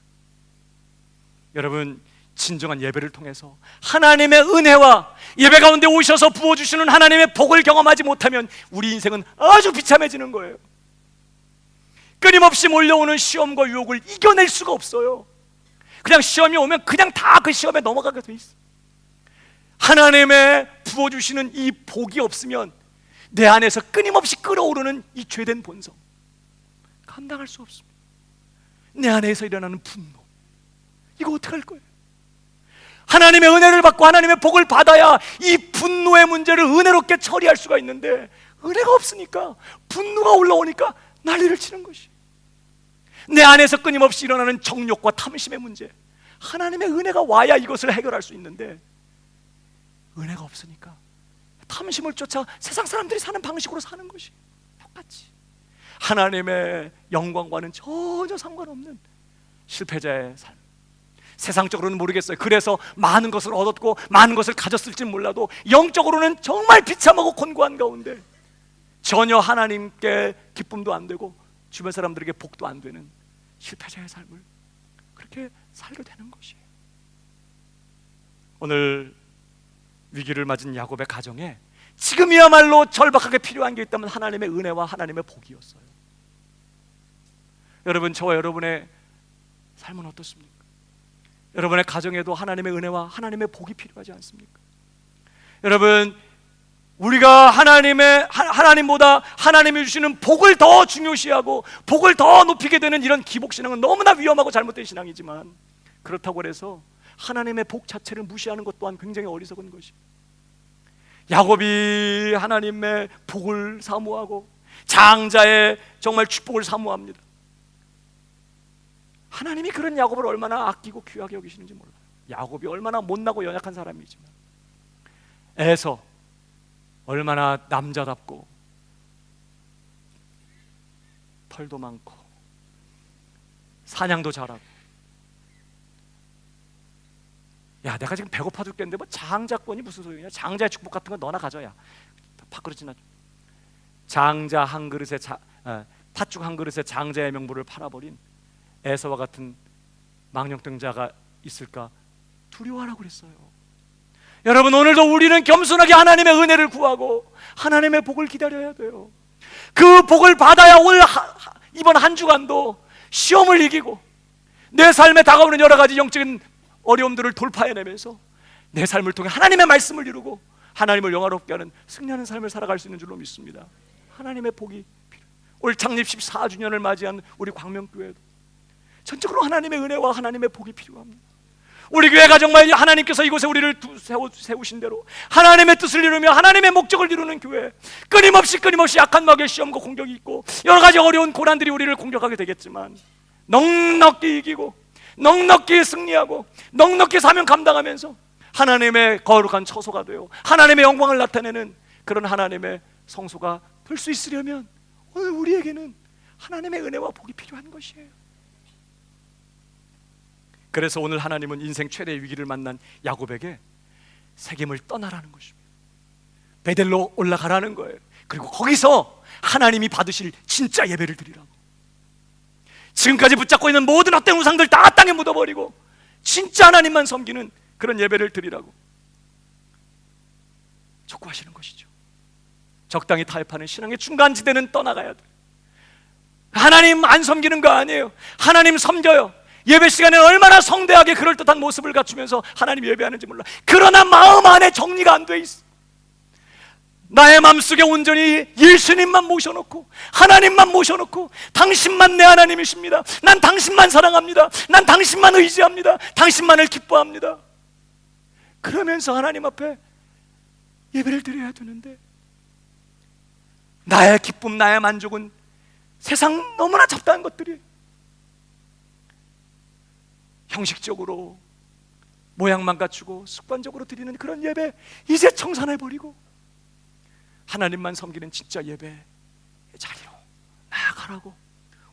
여러분, 진정한 예배를 통해서 하나님의 은혜와 예배 가운데 오셔서 부어주시는 하나님의 복을 경험하지 못하면 우리 인생은 아주 비참해지는 거예요. 끊임없이 몰려오는 시험과 유혹을 이겨낼 수가 없어요. 그냥 시험이 오면 그냥 다 그 시험에 넘어가게 돼 있어. 하나님의 부어주시는 이 복이 없으면 내 안에서 끊임없이 끓어오르는 이 죄된 본성 감당할 수 없습니다. 내 안에서 일어나는 분노, 이거 어떡할 거예요? 하나님의 은혜를 받고 하나님의 복을 받아야 이 분노의 문제를 은혜롭게 처리할 수가 있는데 은혜가 없으니까, 분노가 올라오니까 난리를 치는 것이. 내 안에서 끊임없이 일어나는 정욕과 탐심의 문제, 하나님의 은혜가 와야 이것을 해결할 수 있는데 은혜가 없으니까 탐심을 쫓아 세상 사람들이 사는 방식으로 사는 것이 똑같이 하나님의 영광과는 전혀 상관없는 실패자의 삶. 세상적으로는 모르겠어요. 그래서 많은 것을 얻었고 많은 것을 가졌을지는 몰라도 영적으로는 정말 비참하고 곤고한 가운데 전혀 하나님께 기쁨도 안 되고 주변 사람들에게 복도 안 되는 실패자의 삶을 그렇게 살게 되는 것이에요. 오늘 위기를 맞은 야곱의 가정에 지금이야말로 절박하게 필요한 게 있다면 하나님의 은혜와 하나님의 복이었어요. 여러분, 저와 여러분의 삶은 어떻습니까? 여러분의 가정에도 하나님의 은혜와 하나님의 복이 필요하지 않습니까? 여러분, 우리가 하나님보다 하나님이 주시는 복을 더 중요시하고 복을 더 높이게 되는 이런 기복신앙은 너무나 위험하고 잘못된 신앙이지만, 그렇다고 해서 하나님의 복 자체를 무시하는 것 또한 굉장히 어리석은 것이. 야곱이 하나님의 복을 사모하고 장자의 정말 축복을 사모합니다. 하나님이 그런 야곱을 얼마나 아끼고 귀하게 여기시는지 몰라요. 야곱이 얼마나 못나고 연약한 사람이지만, 에서 얼마나 남자답고 털도 많고 사냥도 잘하고, 야, 내가 지금 배고파 죽겠는데 뭐 장자권이 무슨 소용이야? 장자의 축복 같은 건 너나 가져야. 밥그릇이나 장자 한 그릇에 팥죽 한 그릇에 장자의 명분을 팔아버린 에서와 같은 망령등자가 있을까 두려워하라고 그랬어요. 여러분, 오늘도 우리는 겸손하게 하나님의 은혜를 구하고 하나님의 복을 기다려야 돼요. 그 복을 받아야 이번 한 주간도 시험을 이기고 내 삶에 다가오는 여러 가지 영적인 어려움들을 돌파해내면서 내 삶을 통해 하나님의 말씀을 이루고 하나님을 영화롭게 하는 승리하는 삶을 살아갈 수 있는 줄로 믿습니다. 하나님의 복이 필요해요. 올 창립 14주년을 맞이한 우리 광명교회도 전적으로 하나님의 은혜와 하나님의 복이 필요합니다. 우리 교회가 정말 하나님께서 이곳에 우리를 세우신 대로 하나님의 뜻을 이루며 하나님의 목적을 이루는 교회, 끊임없이 약한 마귀의 시험과 공격이 있고 여러 가지 어려운 고난들이 우리를 공격하게 되겠지만 넉넉히 이기고 넉넉히 승리하고 넉넉히 사명 감당하면서 하나님의 거룩한 처소가 되어 하나님의 영광을 나타내는 그런 하나님의 성소가 될 수 있으려면 오늘 우리에게는 하나님의 은혜와 복이 필요한 것이에요. 그래서 오늘 하나님은 인생 최대의 위기를 만난 야곱에게 세겜을 떠나라는 것입니다. 베델로 올라가라는 거예요. 그리고 거기서 하나님이 받으실 진짜 예배를 드리라고. 지금까지 붙잡고 있는 모든 헛된 우상들 다 땅에 묻어버리고 진짜 하나님만 섬기는 그런 예배를 드리라고 촉구하시는 것이죠. 적당히 타협하는 신앙의 중간지대는 떠나가야 돼. 하나님 안 섬기는 거 아니에요. 하나님 섬겨요. 예배 시간에 얼마나 성대하게 그럴듯한 모습을 갖추면서 하나님 예배하는지 몰라. 그러나 마음 안에 정리가 안 돼 있어. 나의 마음속에 온전히 예수님만 모셔놓고 하나님만 모셔놓고 당신만 내 하나님이십니다. 난 당신만 사랑합니다. 난 당신만 의지합니다. 당신만을 기뻐합니다. 그러면서 하나님 앞에 예배를 드려야 되는데 나의 기쁨, 나의 만족은 세상 너무나 잡다한 것들이 형식적으로 모양만 갖추고 습관적으로 드리는 그런 예배 이제 청산해버리고 하나님만 섬기는 진짜 예배의 자리로 가라고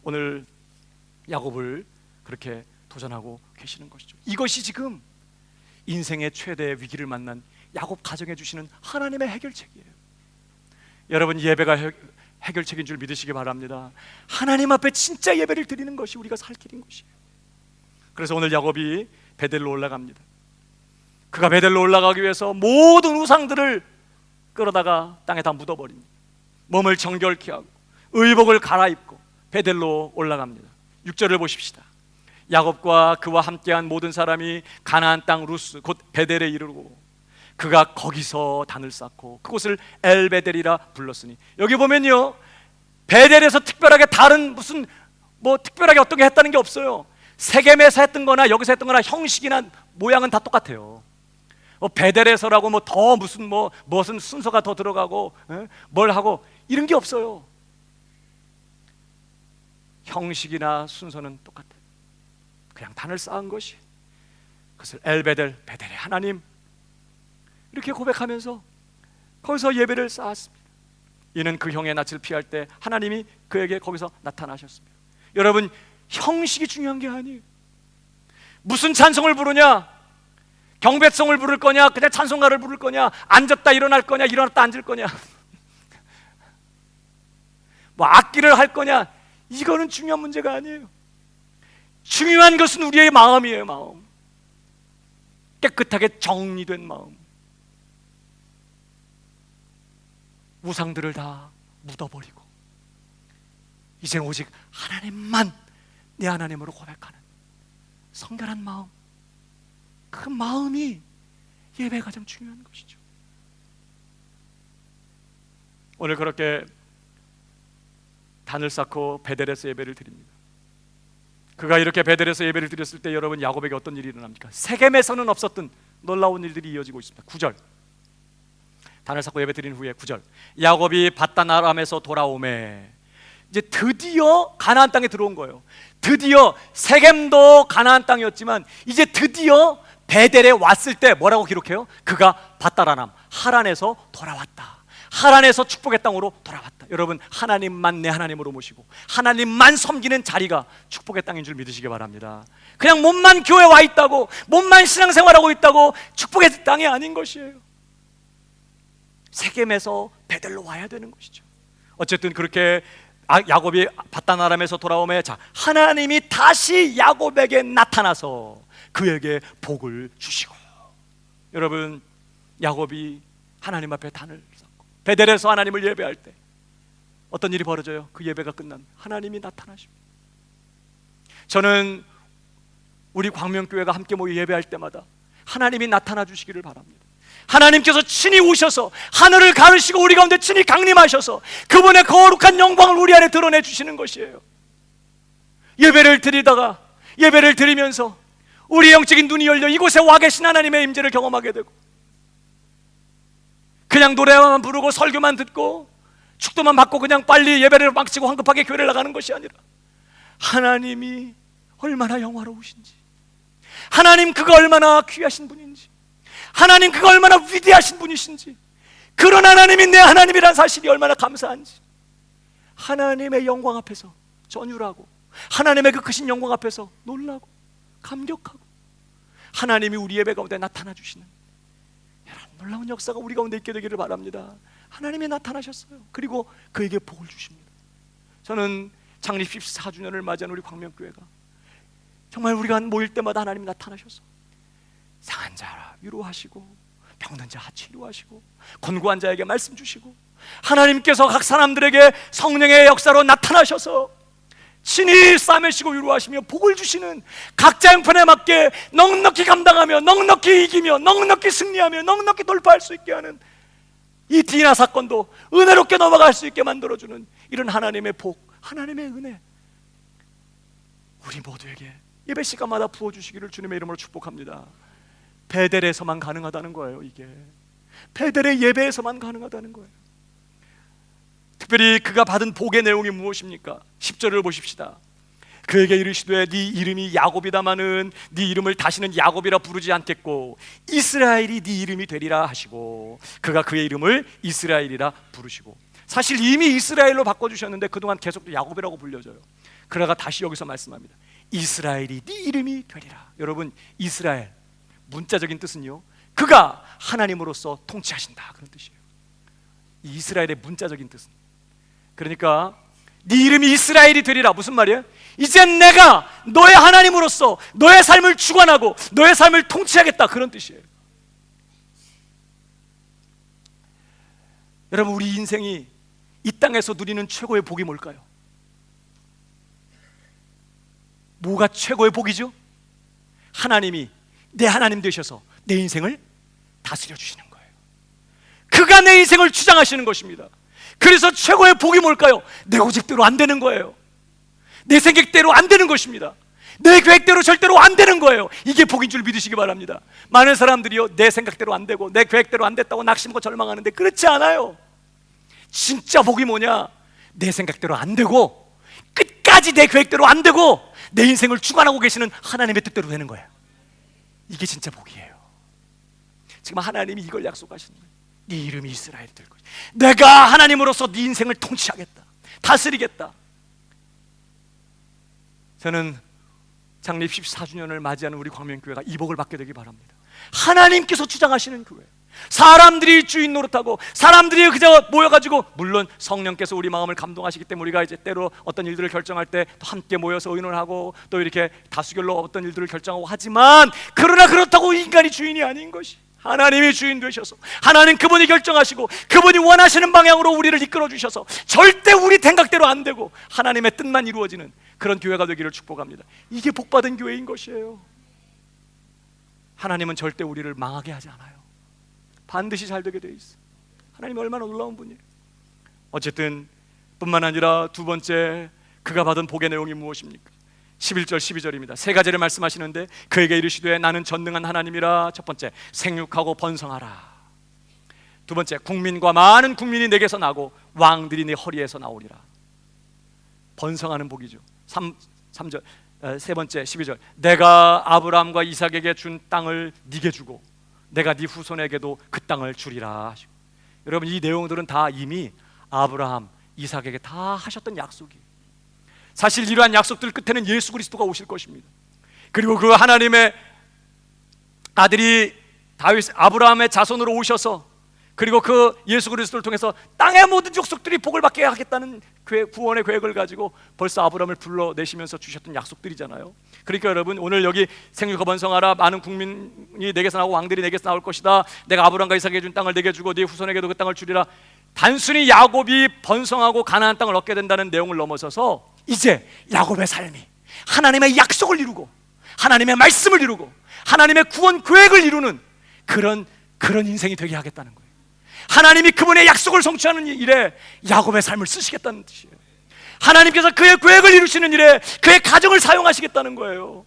오늘 야곱을 그렇게 도전하고 계시는 것이죠. 이것이 지금 인생의 최대의 위기를 만난 야곱 가정해 주시는 하나님의 해결책이에요. 여러분, 예배가 해결책인 줄 믿으시기 바랍니다. 하나님 앞에 진짜 예배를 드리는 것이 우리가 살 길인 것이에요. 그래서 오늘 야곱이 베델로 올라갑니다. 그가 베델로 올라가기 위해서 모든 우상들을 끌어다가 땅에 다 묻어버립니다. 몸을 정결케 하고 의복을 갈아입고 베델로 올라갑니다. 6절을 보십시다. 야곱과 그와 함께한 모든 사람이 가나안 땅 루스 곧 베델에 이르고 그가 거기서 단을 쌓고 그곳을 엘베델이라 불렀으니, 여기 보면요, 베델에서 특별하게 다른 무슨 특별하게 어떤 게 했다는 게 없어요. 세겜에서 했던 거나 여기서 했던 거나 형식이나 모양은 다 똑같아요. 베델에서라고 더 무슨 순서가 더 들어가고 뭘 하고 이런 게 없어요. 형식이나 순서는 똑같아요. 그냥 단을 쌓은 것이, 그것을 엘베델, 베델의 하나님 이렇게 고백하면서 거기서 예배를 쌓았습니다. 이는 그 형의 낯을 피할 때 하나님이 그에게 거기서 나타나셨습니다. 여러분, 형식이 중요한 게 아니에요. 무슨 찬송을 부르냐, 경배성을 부를 거냐, 그냥 찬송가를 부를 거냐, 앉았다 일어날 거냐, 일어났다 앉을 거냐, 악기를 할 거냐, 이거는 중요한 문제가 아니에요. 중요한 것은 우리의 마음이에요. 마음, 깨끗하게 정리된 마음. 우상들을 다 묻어버리고 이제 오직 하나님만 내 하나님으로 고백하는 성결한 마음, 그 마음이 예배가 가장 중요한 것이죠. 오늘 그렇게 단을 쌓고 베델에서 예배를 드립니다. 그가 이렇게 베델에서 예배를 드렸을 때 여러분, 야곱에게 어떤 일이 일어납니까? 세겜에서는 없었던 놀라운 일들이 이어지고 있습니다. 9절, 단을 쌓고 예배 드린 후에 9절, 야곱이 밧단 아람에서 돌아오매, 이제 드디어 가나안 땅에 들어온 거예요. 드디어 세겜도 가나안 땅이었지만 이제 드디어 베델에 왔을 때 뭐라고 기록해요? 그가 밧단 아람, 하란에서 돌아왔다. 하란에서 축복의 땅으로 돌아왔다. 여러분, 하나님만 내 하나님으로 모시고 하나님만 섬기는 자리가 축복의 땅인 줄 믿으시기 바랍니다. 그냥 몸만 교회 와 있다고, 몸만 신앙생활하고 있다고 축복의 땅이 아닌 것이에요. 세겜에서 베델로 와야 되는 것이죠. 어쨌든 그렇게 야곱이 밧단 아람에서 돌아오매, 하나님이 다시 야곱에게 나타나서 그에게 복을 주시고, 여러분, 야곱이 하나님 앞에 단을 쌓고 베델에서 하나님을 예배할 때 어떤 일이 벌어져요? 그 예배가 끝난 하나님이 나타나십니다. 저는 우리 광명교회가 함께 모여 예배할 때마다 하나님이 나타나 주시기를 바랍니다. 하나님께서 친히 오셔서 하늘을 가르시고 우리 가운데 친히 강림하셔서 그분의 거룩한 영광을 우리 안에 드러내 주시는 것이에요. 예배를 드리다가, 예배를 드리면서 우리 영적인 눈이 열려 이곳에 와 계신 하나님의 임재를 경험하게 되고, 그냥 노래만 부르고 설교만 듣고 축도만 받고 그냥 빨리 예배를 마치고 황급하게 교회를 나가는 것이 아니라, 하나님이 얼마나 영화로우신지, 하나님 그가 얼마나 귀하신 분인지, 하나님 그가 얼마나 위대하신 분이신지, 그런 하나님이 내 하나님이란 사실이 얼마나 감사한지, 하나님의 영광 앞에서 전율하고 하나님의 그 크신 영광 앞에서 놀라고 감격하고, 하나님이 우리 예배 가운데 나타나 주시는 이런 놀라운 역사가 우리 가운데 있게 되기를 바랍니다. 하나님이 나타나셨어요. 그리고 그에게 복을 주십니다. 저는 창립 14주년을 맞이한 우리 광명교회가 정말 우리가 모일 때마다 하나님이 나타나셔서 상한 자 위로하시고 병든 자 치료하시고 권고한 자에게 말씀 주시고, 하나님께서 각 사람들에게 성령의 역사로 나타나셔서 친히 싸매시고 위로하시며 복을 주시는, 각자 형편에 맞게 넉넉히 감당하며 넉넉히 이기며 넉넉히 승리하며 넉넉히 돌파할 수 있게 하는 이 디나 사건도 은혜롭게 넘어갈 수 있게 만들어주는 이런 하나님의 복, 하나님의 은혜, 우리 모두에게 예배 시간마다 부어주시기를 주님의 이름으로 축복합니다. 베델에서만 가능하다는 거예요. 이게 베델의 예배에서만 가능하다는 거예요. 특별히 그가 받은 복의 내용이 무엇입니까? 10절을 보십시다. 그에게 이르시되 네 이름이 야곱이다마는 네 이름을 다시는 야곱이라 부르지 않겠고 이스라엘이 네 이름이 되리라 하시고, 그가 그의 이름을 이스라엘이라 부르시고, 사실 이미 이스라엘로 바꿔주셨는데 그동안 계속 야곱이라고 불려져요. 그러다가 다시 여기서 말씀합니다. 이스라엘이 네 이름이 되리라. 여러분, 이스라엘 문자적인 뜻은요, 그가 하나님으로서 통치하신다, 그런 뜻이에요. 이 이스라엘의 문자적인 뜻은, 그러니까 네 이름이 이스라엘이 되리라. 무슨 말이에요? 이제 내가 너의 하나님으로서 너의 삶을 주관하고 너의 삶을 통치하겠다, 그런 뜻이에요. 여러분, 우리 인생이 이 땅에서 누리는 최고의 복이 뭘까요? 뭐가 최고의 복이죠? 하나님이 내 하나님 되셔서 내 인생을 다스려 주시는 거예요. 그가 내 인생을 주장하시는 것입니다. 그래서 최고의 복이 뭘까요? 내 고집대로 안 되는 거예요. 내 생각대로 안 되는 것입니다. 내 계획대로 절대로 안 되는 거예요. 이게 복인 줄 믿으시기 바랍니다. 많은 사람들이요, 내 생각대로 안 되고 내 계획대로 안 됐다고 낙심하고 절망하는데 그렇지 않아요. 진짜 복이 뭐냐? 내 생각대로 안 되고 끝까지 내 계획대로 안 되고 내 인생을 주관하고 계시는 하나님의 뜻대로 되는 거예요. 이게 진짜 복이에요. 지금 하나님이 이걸 약속하시는 거예요. 네 이름이 이스라엘이 될 것이다. 내가 하나님으로서 네 인생을 통치하겠다, 다스리겠다. 저는 창립 14주년을 맞이하는 우리 광명교회가 이 복을 받게 되기 바랍니다. 하나님께서 주장하시는 교회, 사람들이 주인 노릇하고 사람들이 그저 모여가지고, 물론 성령께서 우리 마음을 감동하시기 때문에 우리가 이제 때로 어떤 일들을 결정할 때 또 함께 모여서 의논하고 또 이렇게 다수결로 어떤 일들을 결정하고 하지만, 그러나 그렇다고 인간이 주인이 아닌 것이, 하나님이 주인 되셔서 하나님 그분이 결정하시고 그분이 원하시는 방향으로 우리를 이끌어 주셔서 절대 우리 생각대로 안 되고 하나님의 뜻만 이루어지는 그런 교회가 되기를 축복합니다. 이게 복받은 교회인 것이에요. 하나님은 절대 우리를 망하게 하지 않아요. 반드시 잘 되게 돼 있어요. 하나님이 얼마나 놀라운 분이에요. 어쨌든 뿐만 아니라 두 번째, 그가 받은 복의 내용이 무엇입니까? 11절 12절입니다. 세 가지를 말씀하시는데, 그에게 이르시되 나는 전능한 하나님이라. 첫 번째, 생육하고 번성하라. 두 번째, 국민과 많은 국민이 내게서 나고 왕들이 네 허리에서 나오리라. 번성하는 복이죠. 3절, 세 번째 12절, 내가 아브라함과 이삭에게 준 땅을 네게 주고 내가 네 후손에게도 그 땅을 주리라 하시고. 여러분, 이 내용들은 다 이미 아브라함, 이삭에게 다 하셨던 약속이에요. 사실 이러한 약속들 끝에는 예수 그리스도가 오실 것입니다. 그리고 그 하나님의 아들이 다윗, 아브라함의 자손으로 오셔서, 그리고 그 예수 그리스도를 통해서 땅의 모든 족속들이 복을 받게 하겠다는 구원의 계획을 가지고 벌써 아브라함을 불러내시면서 주셨던 약속들이잖아요. 그러니까 여러분, 오늘 여기 생육하고 번성하라, 많은 국민이 내게서 나오고 왕들이 내게서 나올 것이다, 내가 아브라함과 이삭에게 준 땅을 내게 주고 네 후손에게도 그 땅을 주리라. 단순히 야곱이 번성하고 가나안 땅을 얻게 된다는 내용을 넘어서서 이제 야곱의 삶이 하나님의 약속을 이루고 하나님의 말씀을 이루고 하나님의 구원 계획을 이루는 그런 인생이 되게 하겠다는 거예요. 하나님이 그분의 약속을 성취하는 일에 야곱의 삶을 쓰시겠다는 뜻이에요. 하나님께서 그의 계획을 이루시는 일에 그의 가정을 사용하시겠다는 거예요.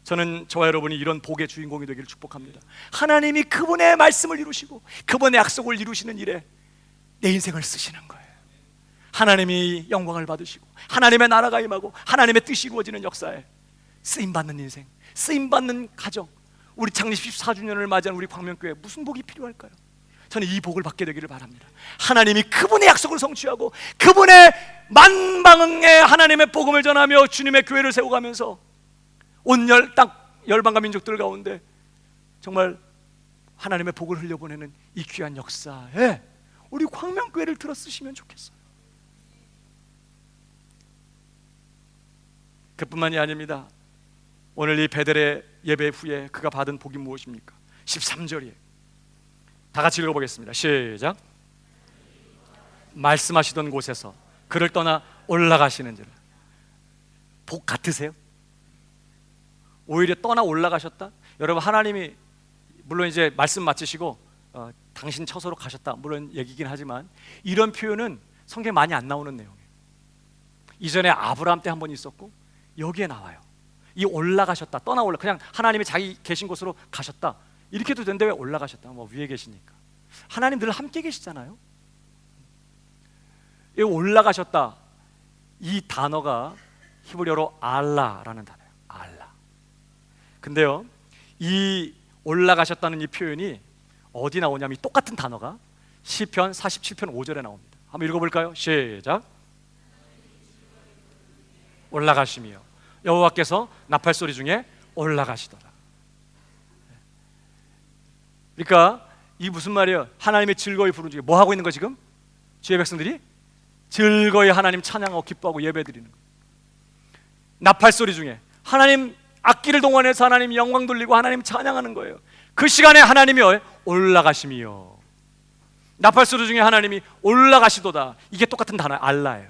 저는 저와 여러분이 이런 복의 주인공이 되기를 축복합니다. 하나님이 그분의 말씀을 이루시고 그분의 약속을 이루시는 일에 내 인생을 쓰시는 거예요. 하나님이 영광을 받으시고 하나님의 나라가 임하고 하나님의 뜻이 이루어지는 역사에 쓰임받는 인생, 쓰임받는 가정, 우리 창립 14주년을 맞이한 우리 광명교회 무슨 복이 필요할까요? 저는 이 복을 받게 되기를 바랍니다. 하나님이 그분의 약속을 성취하고 그분의 만방의 하나님의 복음을 전하며 주님의 교회를 세워가면서 온 열방과 민족들 가운데 정말 하나님의 복을 흘려보내는 이 귀한 역사에 우리 광명교회를 들어 쓰시면 좋겠어요. 그뿐만이 아닙니다. 오늘 이 베델의 예배 후에 그가 받은 복이 무엇입니까? 13절이에요. 다 같이 읽어보겠습니다. 시작. 말씀하시던 곳에서 그를 떠나 올라가시는지라. 복 같으세요? 오히려 떠나 올라가셨다? 여러분, 하나님이 물론 이제 말씀 마치시고 당신 처소로 가셨다, 물론 얘기긴 하지만 이런 표현은 성경에 많이 안 나오는 내용이에요. 이전에 아브라함 때 한 번 있었고 여기에 나와요. 이 올라가셨다, 떠나 올라, 그냥 하나님이 자기 계신 곳으로 가셨다 이렇게 해도 되는데 왜 올라가셨다? 뭐 위에 계시니까. 하나님 늘 함께 계시잖아요. 이 올라가셨다, 이 단어가 히브리어로 알라라는 단어예요. 알라. 근데요, 이 올라가셨다는 이 표현이 어디 나오냐면 이 똑같은 단어가 시편 47편 5절에 나옵니다. 한번 읽어볼까요? 시작. 올라가시며 여호와께서 나팔 소리 중에 올라가시더라. 그러니까 이 무슨 말이에요? 하나님의 즐거이 부르는 중에 뭐 하고 있는 거 지금? 주의 백성들이 즐거이 하나님 찬양하고 기뻐하고 예배드리는 거예요. 나팔 소리 중에 하나님 악기를 동원해서 하나님 영광 돌리고 하나님 찬양하는 거예요. 그 시간에 하나님이 올라가심이요. 나팔 소리 중에 하나님이 올라가시도다. 이게 똑같은 단어 알라예요.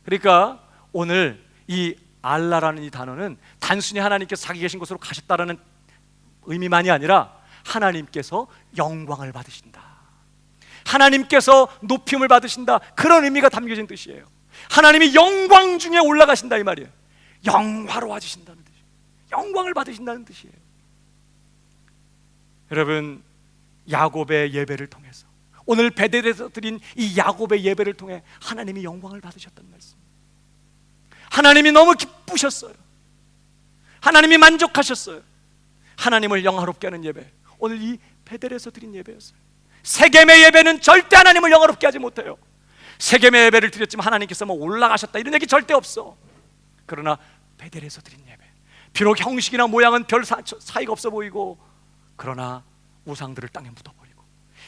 그러니까 오늘 이 알라라는 이 단어는 단순히 하나님께서 자기 계신 곳으로 가셨다라는 의미만이 아니라 하나님께서 영광을 받으신다, 하나님께서 높임을 받으신다, 그런 의미가 담겨진 뜻이에요. 하나님이 영광 중에 올라가신다 이 말이에요. 영화로워지신다는 뜻이에요. 영광을 받으신다는 뜻이에요. 여러분, 야곱의 예배를 통해서, 오늘 베델에서 드린 이 야곱의 예배를 통해 하나님이 영광을 받으셨다는 말씀. 하나님이 너무 기쁘셨어요. 하나님이 만족하셨어요. 하나님을 영화롭게 하는 예배, 오늘 이 베델에서 드린 예배였어요. 세겜의 예배는 절대 하나님을 영화롭게 하지 못해요. 세겜의 예배를 드렸지만 하나님께서 뭐 올라가셨다 이런 얘기 절대 없어. 그러나 베델에서 드린 예배, 비록 형식이나 모양은 별 차이가 없어 보이고, 그러나 우상들을 땅에 묻어버리고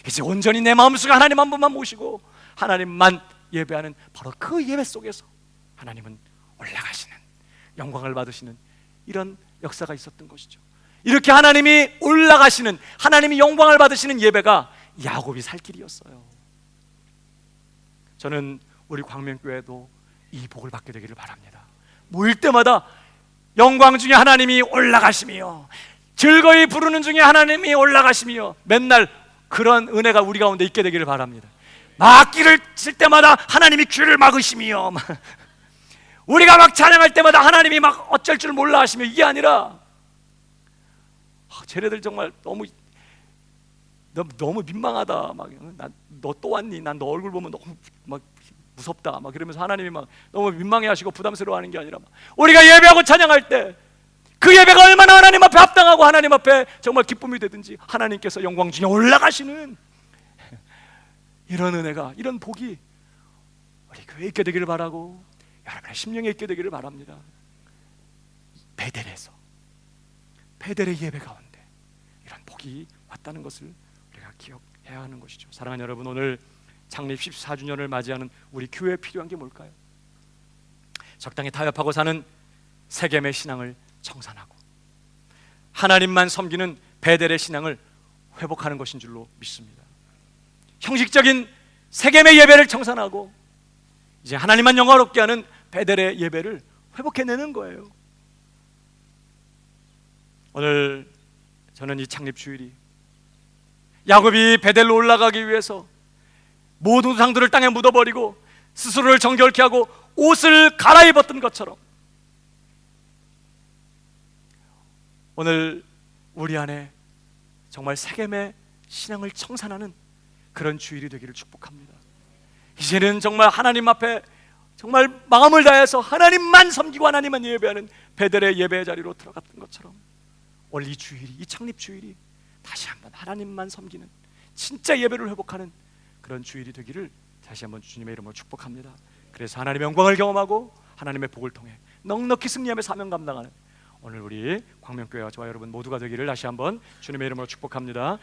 이제 온전히 내 마음속에 하나님 한 분만 모시고 하나님만 예배하는 바로 그 예배 속에서 하나님은 올라가시는, 영광을 받으시는 이런 역사가 있었던 것이죠. 이렇게 하나님이 올라가시는, 하나님이 영광을 받으시는 예배가 야곱이 살 길이었어요. 저는 우리 광명교회도 이 복을 받게 되기를 바랍니다. 모일 때마다 영광 중에 하나님이 올라가시며, 즐거이 부르는 중에 하나님이 올라가시며, 맨날 그런 은혜가 우리 가운데 있게 되기를 바랍니다. 악기를 칠 때마다 하나님이 귀를 막으시며, 우리가 막 찬양할 때마다 하나님이 막 어쩔 줄 몰라 하시며, 이게 아니라 쟤네들 정말 너무 민망하다, 막 너 또 왔니? 난 너 얼굴 보면 너무 막 무섭다, 막 그러면서 하나님이 막 너무 민망해하시고 부담스러워하는 게 아니라, 우리가 예배하고 찬양할 때 그 예배가 얼마나 하나님 앞에 합당하고 하나님 앞에 정말 기쁨이 되든지 하나님께서 영광 중에 올라가시는 이런 은혜가, 이런 복이 우리 교회에 있게 되기를 바라고, 여러분의 심령에 있게 되기를 바랍니다. 베델에서, 베델의 예배 가운데 이런 복이 왔다는 것을 우리가 기억해야 하는 것이죠. 사랑하는 여러분, 오늘 창립 14주년을 맞이하는 우리 교회에 필요한 게 뭘까요? 적당히 타협하고 사는 세겜의 신앙을 청산하고 하나님만 섬기는 베델의 신앙을 회복하는 것인 줄로 믿습니다. 형식적인 세겜의 예배를 청산하고 이제 하나님만 영화롭게 하는 베델의 예배를 회복해내는 거예요. 오늘 저는 이 창립 주일이 야곱이 베델로 올라가기 위해서 모든 우상들을 땅에 묻어버리고 스스로를 정결케 하고 옷을 갈아입었던 것처럼, 오늘 우리 안에 정말 세겜의 신앙을 청산하는 그런 주일이 되기를 축복합니다. 이제는 정말 하나님 앞에 정말 마음을 다해서 하나님만 섬기고 하나님만 예배하는 베델의 예배의 자리로 들어갔던 것처럼, 오늘 이 주일이, 이 창립 주일이 다시 한번 하나님만 섬기는 진짜 예배를 회복하는 그런 주일이 되기를 다시 한번 주님의 이름으로 축복합니다. 그래서 하나님의 영광을 경험하고 하나님의 복을 통해 넉넉히 승리하며 사명 감당하는 오늘 우리 광명교회와 저와 여러분 모두가 되기를 다시 한번 주님의 이름으로 축복합니다.